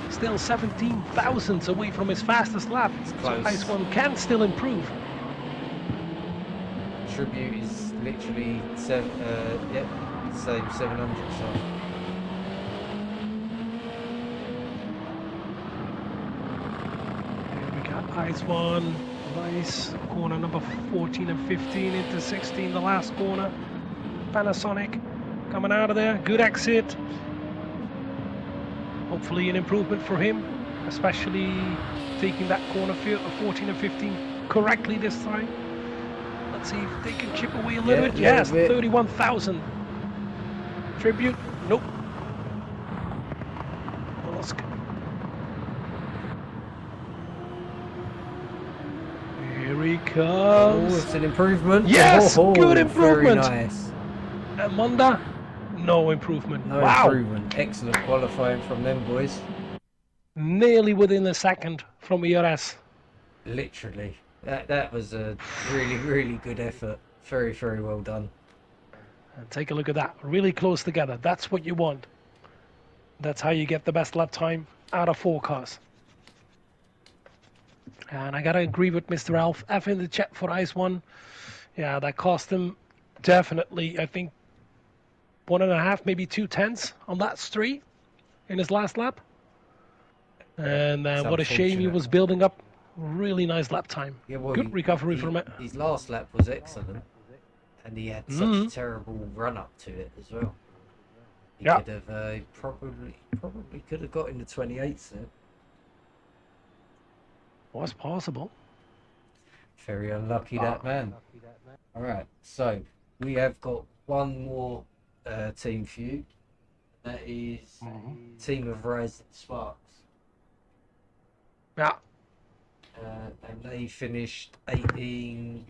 Still 17 thousandths away from his fastest lap. It's close. So Ice One can still improve. Tribute is literally same 700. So. Ice One, nice corner number 14 and 15 into 16, the last corner. Panasonic coming out of there, good exit. Hopefully an improvement for him, especially taking that corner 14 and 15 correctly this time. Let's see if they can chip away a little bit. Yes, 31,000. Tribute, nope. Mollusk. Here he comes. Oh, it's an improvement. Yes, good improvement. Very nice. And Monda, no improvement. No wow. improvement. Excellent qualifying from them boys. Nearly within a second from ERS. Literally. That was a really good effort. Very well done. And take a look at that. Really close together. That's what you want. That's how you get the best lap time out of 4 cars. And I gotta agree with Mr. Alf. F in the chat for Ice One. Yeah, that cost him definitely, I think, 1.5, maybe 2 tenths on that straight in his last lap. And what a shame, he was building up really nice lap time. Yeah, well, good recovery from it. His last lap was excellent, and he had such a terrible run up to it as well. He could have probably could have got in the 28s there. Was possible. Very unlucky that man. All right, so we have got one more team for you. That is Team of Rising Sparks. Yeah. And they finished 18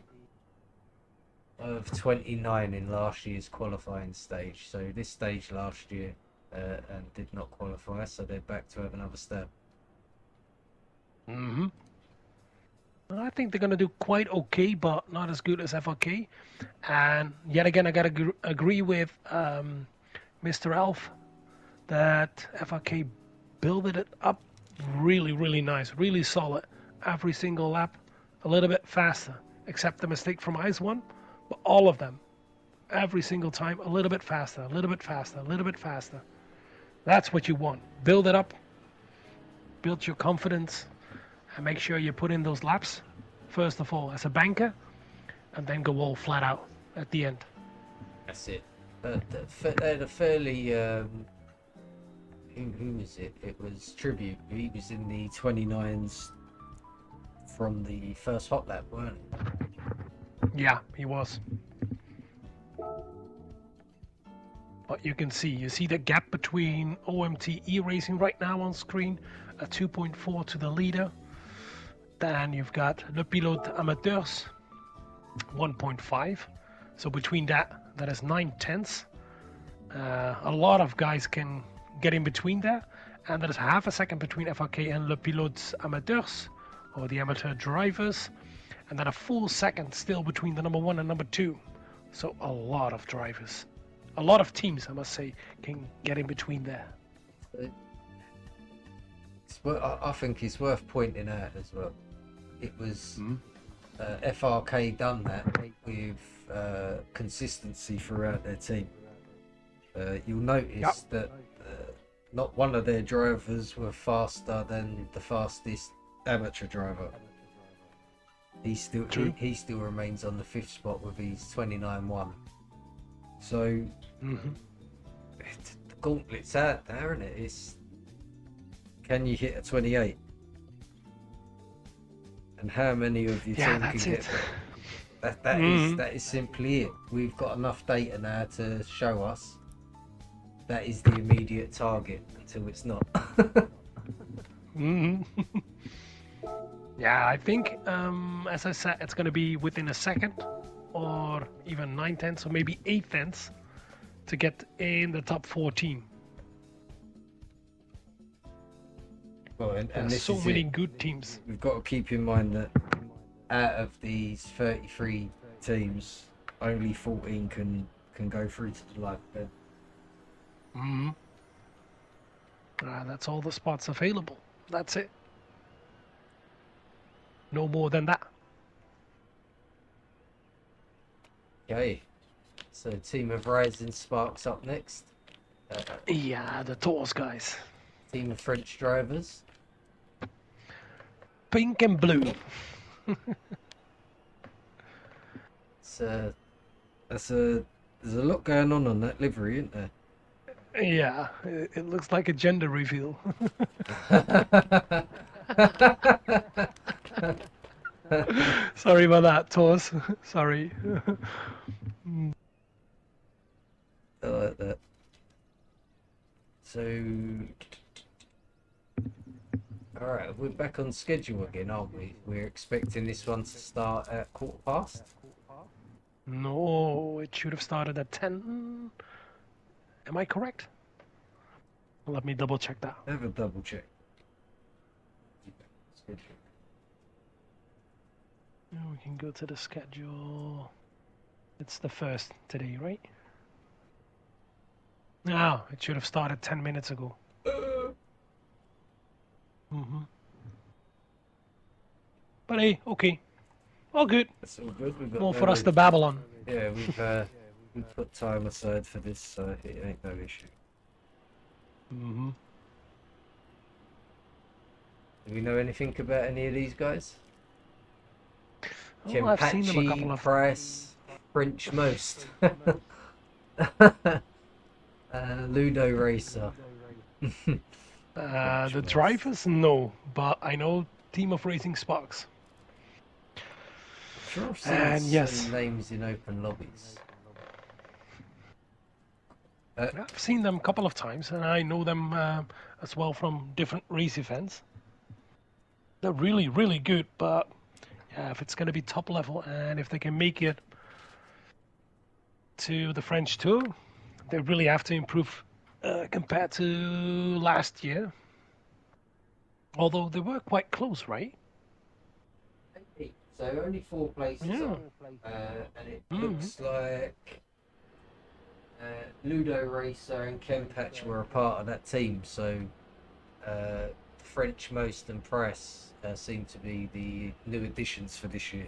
of 29 in last year's qualifying stage. So this stage last year and did not qualify, so they're back to have another stab. I think they're going to do quite okay, but not as good as FRK. And yet again, I got to agree with Mr. Alf that FRK built it up really, really nice, really solid. Every single lap, a little bit faster, except the mistake from Ice 1, but all of them, every single time, a little bit faster, a little bit faster, a little bit faster. That's what you want. Build it up, build your confidence, and make sure you put in those laps, first of all, as a banker, and then go all flat out at the end. That's it. They had a fairly... who was it? It was Tribute. He was in the 29s from the first hot lap, weren't he? Yeah, he was. But you see the gap between OMT E-Racing right now on screen, a 2.4 to the leader. Then you've got Le Pilote Amateurs, 1.5. So between that is 9/10. A lot of guys can get in between there. And there's half a second between FRK and Le Pilotes Amateurs, or the amateur drivers. And then a full second still between the number 1 and number 2. So a lot of drivers. A lot of teams, I must say, can get in between there. I think it's worth pointing out as well. It was FRK done that with consistency throughout their team. You'll notice that not one of their drivers were faster than the fastest amateur driver. He still remains on the 5th spot with his 29.1. So the gauntlet's out there, isn't it? Can you hit a 28? And how many of your team can get that? That is simply it. We've got enough data now to show us that is the immediate target until it's not. Yeah, I think, as I said, it's going to be within a second or even 9/10, or maybe 8/10 to get in the top 14. Well, and there's so many good teams. We've got to keep in mind that out of these 33 teams, only 14 can go through to the live event. That's all the spots available. That's it. No more than that. Okay, so Team of Rising Sparks up next. Yeah, the TORS guys. Team of French drivers. Pink and blue. There's a lot going on that livery, isn't there? Yeah, it looks like a gender reveal. Sorry about that, TORS. Sorry. I like that. So, alright, we're back on schedule again, aren't we? We're expecting this one to start at 15:15. No, it should have started at 10. Am I correct? Let me double check that. Have a double check. Schedule. We can go to the schedule. It's the 1st today, right? No, it should have started 10 minutes ago. But hey, okay. All good. That's all good. We've got more for us to babble on. Yeah, we've put time aside for this, so it ain't no issue. Do we know anything about any of these guys? Oh, I've seen them a couple of Price, French most. Ludo Racer. The drivers, no, but I know Team of Racing Sparks. Sure, I've seen some names in open lobbies. I've seen them a couple of times, and I know them as well from different race events. They're really, really good, but yeah, if it's going to be top level and if they can make it to the French Tour, they really have to improve compared to last year. Although they were quite close, right? So only 4 places on, and it looks like Ludo Racer and Ken Patch were a part of that team. So French Most and Press seem to be the new additions for this year.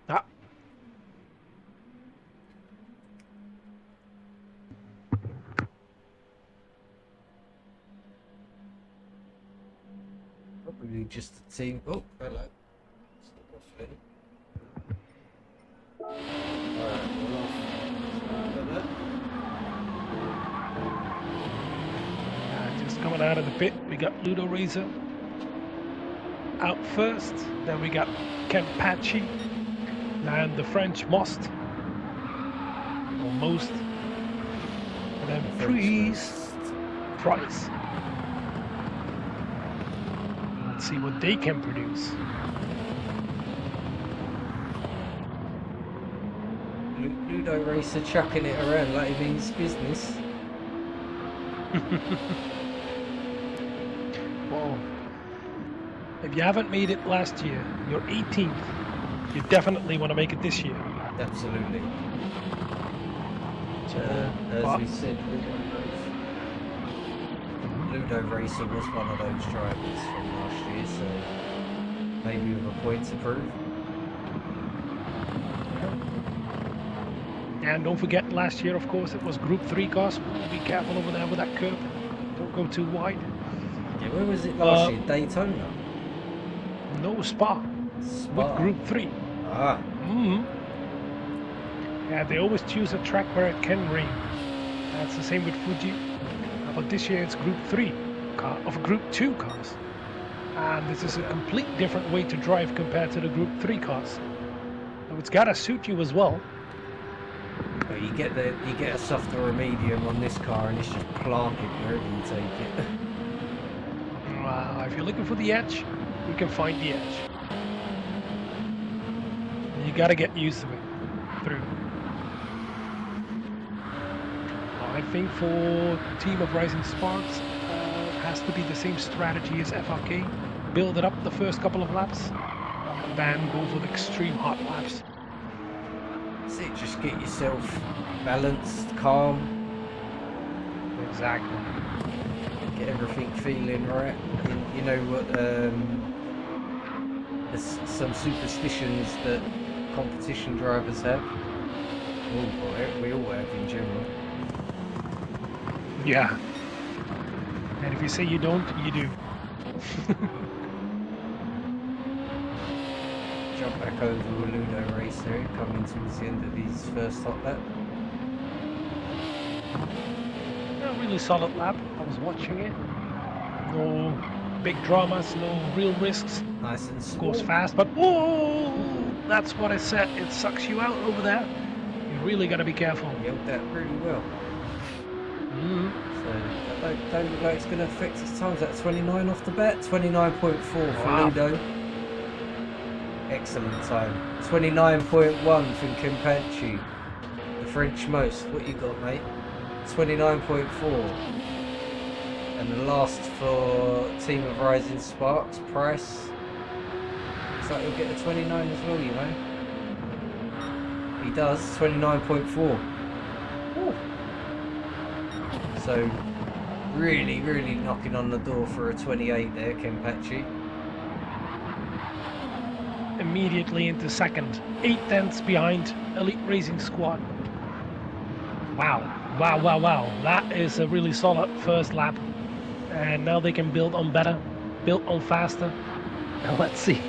Ah. Probably just a team. Oh, hello. Just coming out of the pit, we got Ludo Racer out first, then we got Kempachi, and the French Most, and then Price. Let's see what they can produce. Ludo Racer chucking it around like he means business. Well, if you haven't made it last year, you're 18th. You definitely want to make it this year. Absolutely. As we said, Ludo Racer was one of those drivers from last year, so maybe with a point to prove. And don't forget, last year, of course, it was Group 3 cars. Be careful over there with that curb. Don't go too wide. Yeah, where was it last year? Daytona? No, Spa. With Group 3. Ah. Yeah, they always choose a track where it can rain. That's the same with Fuji. But this year it's Group 3 of Group 2 cars. And this is a complete different way to drive compared to the Group 3 cars. So it's gotta suit you as well. Well, you get a softer or a medium on this car, and it's just planted wherever you take it. If you're looking for the edge, you can find the edge. You gotta get used to it through. I think for Team of Rising Sparks, it has to be the same strategy as FRK. Build it up the first couple of laps, and then go for the extreme hot laps. That's it, just get yourself balanced, calm. Exactly. Get everything feeling right. You know what, there's some superstitions that competition drivers have. We all have in general. Yeah. And if you say you don't, you do. Jump back over a Ludo Racer, coming towards the end of his first hot lap. A really solid lap. I was watching it. No big dramas, no real risks. Nice and small. Goes fast, but whoa! That's what I said. It sucks you out over there. You really got to be careful. He held that really well. So that don't look like it's going to affect his times. That's 29 off the bat. 29.4 for Ludo. Excellent time. 29.1 from Kempachi. The French Most. What you got, mate? 29.4. And the last for Team of Rising Sparks, Price. Looks like he'll get a 29 as well, you know. He does, 29.4. So, really, really knocking on the door for a 28 there, Kempachi. Immediately into second, 8 tenths behind Elite Racing Squad. Wow. That is a really solid first lap. And now they can build on better, build on faster. Now let's see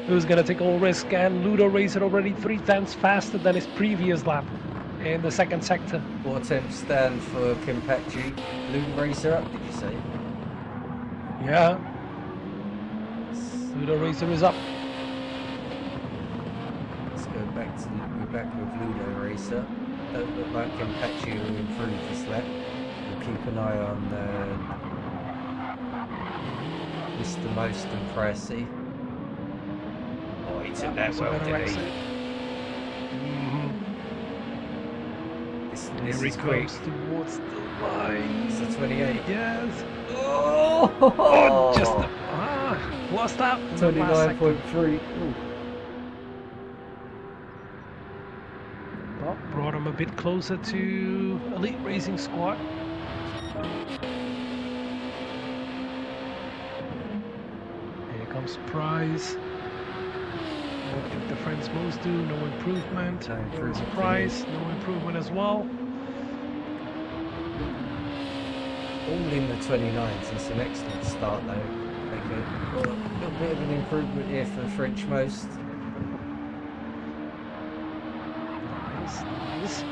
who's going to take all risk. And Ludo Racer already 3 tenths faster than his previous lap in the second sector. 4 tenths stand for Kempachi. Ludo Racer up, did you say? Yeah. Ludo Racer is up. Let's go back with Ludo Racer. don't look like Kenpachi will improve this lap. We'll keep an eye on Mr. Most and Pricey. Oh, he took that well, didn't he? This is quick. Towards the line. It's a 28. Yes. Oh! Just lost that. 29.3. Well, brought him a bit closer to Elite Racing Squad. Here comes Prize. What did the friends most do? No improvement. There's Prize. No improvement as well. All in the 29s. It's an excellent start though. Like a little bit of an improvement here for French Most. Nice.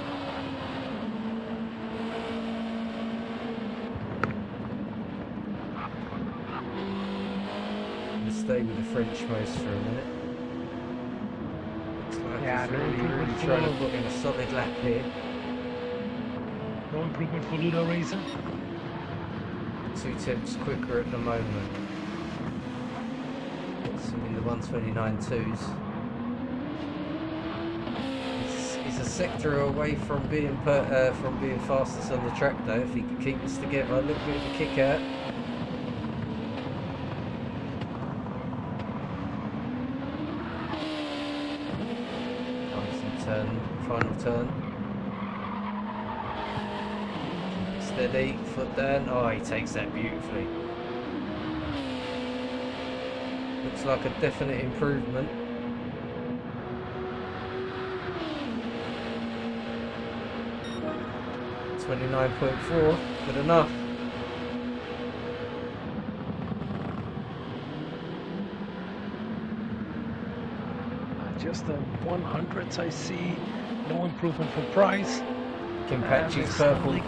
Stay with the French Most for a minute. Looks like Yeah, he's really trying to put in a solid lap here. No improvement for Ludo Racer. 2 tenths quicker at the moment. It's in the 129.2s. He's a sector away from being fastest on the track though. If he could keep this together, a little bit of a kick out. Final turn. Steady, foot down. Oh, he takes that beautifully. Looks like a definite improvement. .4, good enough. Just the 100s I see. No improvement for Price. Kenpachi's purple.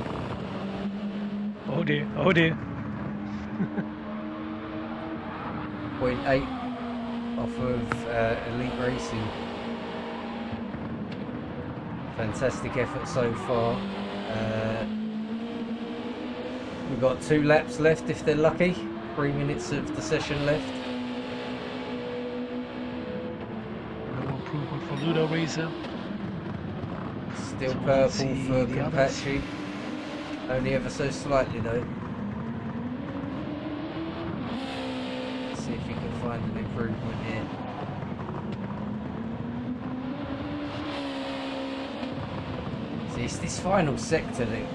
Oh dear, oh dear. 0.8 off of Elite Racing. Fantastic effort so far. We've got 2 laps left if they're lucky. 3 minutes of the session left. Improvement for Ludo Racer. Still purple for Kenpachi. Only ever so slightly though. Let's see if we can find an improvement here. See, it's this final sector that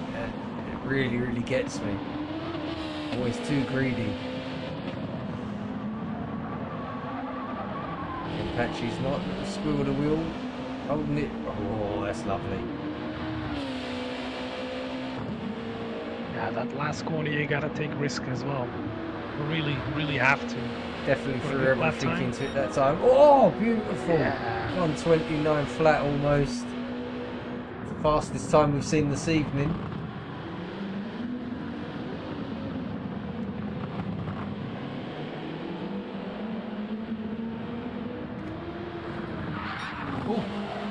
really gets me. Always too greedy. Kenpachi's not. Squirrel the wheel. Holding it. Oh, that's lovely. Yeah, that last corner you gotta take risk as well. You really have to. Definitely threw everything into it that time. Oh, beautiful. Yeah. 129 flat almost. The fastest time we've seen this evening.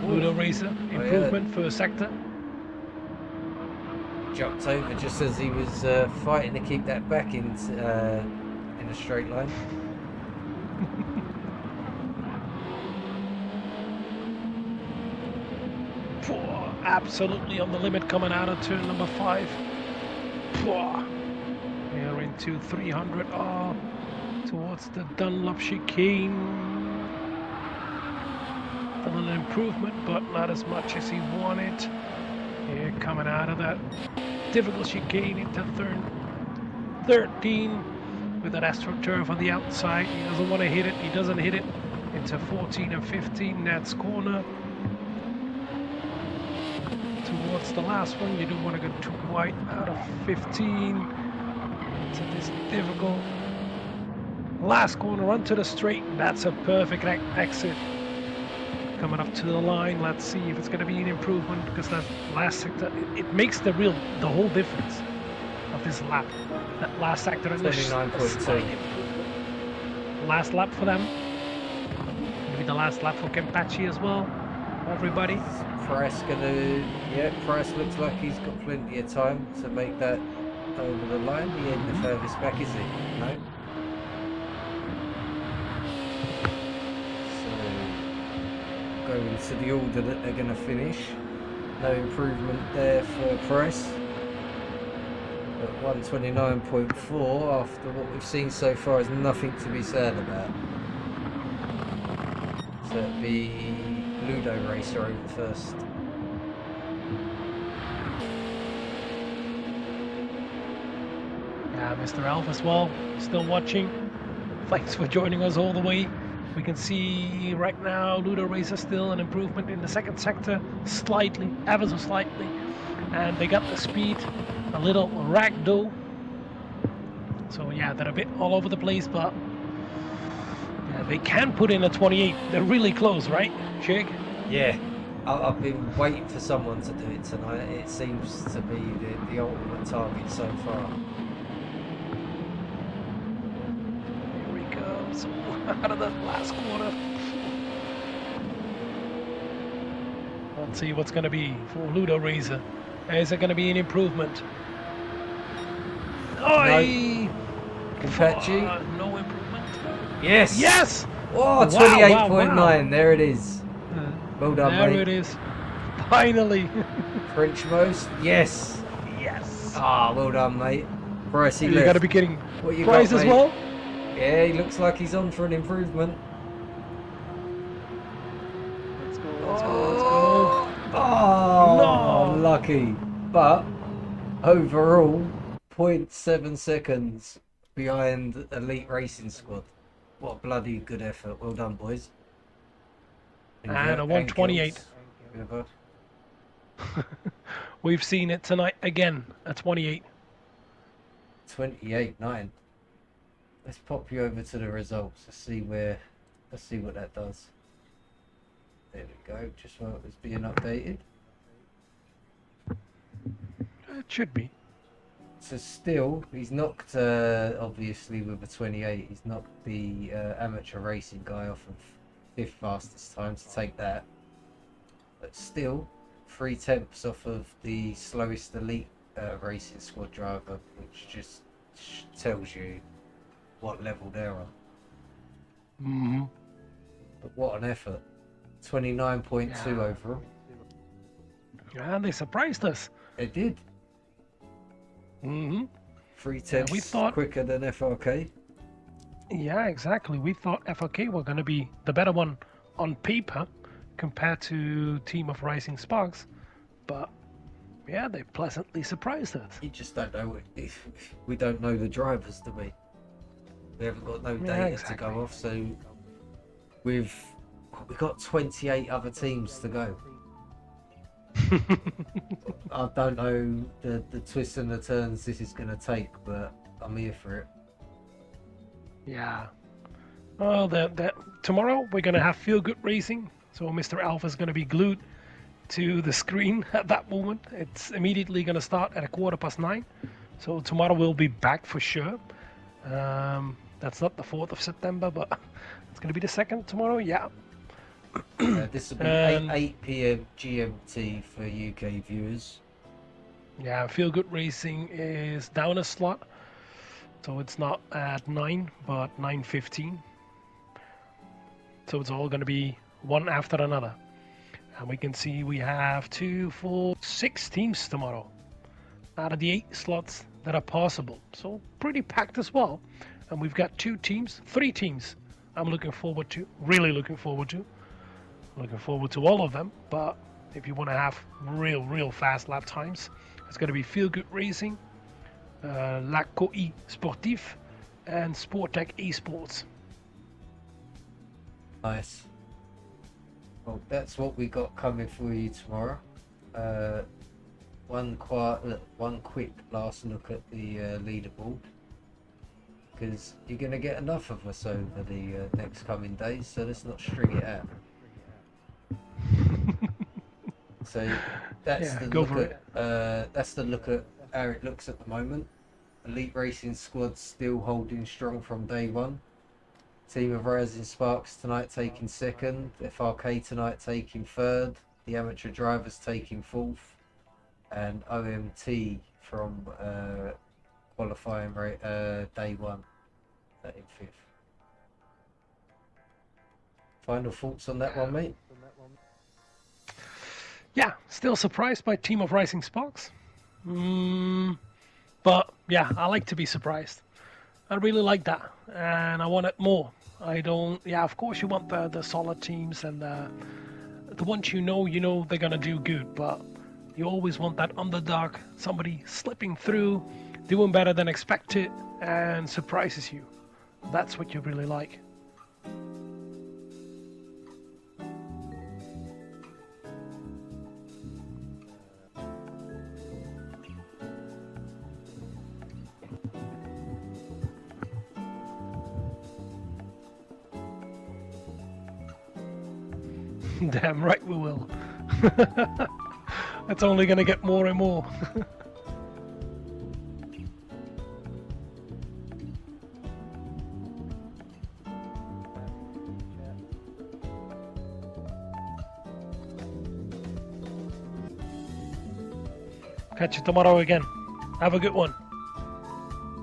Ludo Racer, improvement for sector. Jumped over just as he was fighting to keep that back in a straight line. Absolutely on the limit coming out of turn number 5. We're into 300 towards the Dunlop chicane. A little improvement, but not as much as he wanted. Here coming out of that difficult chicane into turn 13 with that AstroTurf on the outside. He doesn't want to hit it. He doesn't hit it into 14 and 15. That's corner. Towards the last one, you don't want to go too wide out of 15 into this difficult last corner onto the straight. That's a perfect exit. Coming up to the line, let's see if it's going to be an improvement, because that last sector, it makes the whole difference of this lap. That last sector and 29.2. Last lap for them. Maybe the last lap for Kenpachi as well. Everybody. Price Price looks like he's got plenty of time to make that over the line. He ain't the furthest back, is he? No. So going to the order that they're going to finish. No improvement there for Price. At 129.4 after what we've seen so far is nothing to be sad about. So it'd be Ludo Racer over first. Yeah, Mr. Alf as well, still watching. Thanks for joining us all the way. We can see right now Ludo Racer still an improvement in the second sector, slightly, ever so slightly. And they got the speed, a little ragdoll. So yeah, they're a bit all over the place, but yeah, they can put in a 28. They're really close, right, Jig? Yeah, I've been waiting for someone to do it tonight. It seems to be the ultimate target so far. Here he comes out of the last quarter. Let's see what's going to be for Ludo Racer. Is it going to be an improvement? No. Confetti. No improvement. Yes. Yes. Oh, 28.9. Wow. There it is. Well done, there mate. There it is. Finally. French most. Yes. Yes. Ah, well done, mate. Price, you got to be kidding. What you Price got, as well. Yeah, he looks like he's on for an improvement. Let's go. Let's go. Let's go. Oh, no. Lucky. But overall, 0.7 seconds behind Elite Racing Squad. What a bloody good effort. Well done, boys. And a 128. We've seen it tonight again, a 28. 28.9. Let's pop you over to the results. Let's see what that does. There we go. Just while it was being updated. It should be. So still, he's knocked, obviously with a 28, he's knocked the amateur racing guy off of 5th fastest time to take that. But still, 3/10 off of the slowest elite racing squad driver, which just tells you what level they're on. Mm-hmm. But what an effort. 29.2 overall. Yeah, they surprised us. They did. Mm-hmm. 3/10 we thought quicker than FRK. Yeah, exactly. We thought FRK were going to be the better one on paper compared to Team of Rising Sparks, but yeah, they pleasantly surprised us. You just don't know. We don't know the drivers, do we? We haven't got no data to go off, so we've got 28 other teams to go. I don't know the twists and the turns this is going to take, but I'm here for it. Yeah. Well, tomorrow we're going to have Feel Good Racing, so Mr. Alpha is going to be glued to the screen at that moment. It's immediately going to start at 9:15, so tomorrow we'll be back for sure. That's not the 4th of September, but it's going to be the 2nd tomorrow. Yeah. This will be 8 p.m. GMT for UK viewers. Yeah, Feel Good Racing is down a slot, so it's not at 9 but 9:15. So it's all going to be one after another, and we can see we have 2, 4, 6 teams tomorrow out of the 8 slots that are possible, so pretty packed as well. And we've got 3 teams I'm looking forward to, really looking forward to all of them. But if you want to have real fast lap times, it's going to be Feel Good Racing, La COI Sportif, and Sportec Esports. Nice. Well, that's what we got coming for you tomorrow. One quick last look at the leaderboard, because you're going to get enough of us over the next coming days, so let's not string it out. So that's the look at how it looks at the moment. Elite Racing Squad still holding strong from day one. Team of Rising Sparks tonight taking 2nd. FRK tonight taking 3rd. the amateur drivers taking fourth, and OMT from qualifying day one, that in fifth. Final thoughts on that one, mate? Yeah, still surprised by Team of Racing Sparks. But yeah, I like to be surprised. I really like that, and I want it more. I don't. Yeah, of course you want the solid teams and the ones you know they're gonna do good, but you always want that underdog, somebody slipping through, doing better than expected, and surprises you. That's what you really like. Damn right we will. It's only gonna get more and more. Catch you tomorrow again. Have a good one.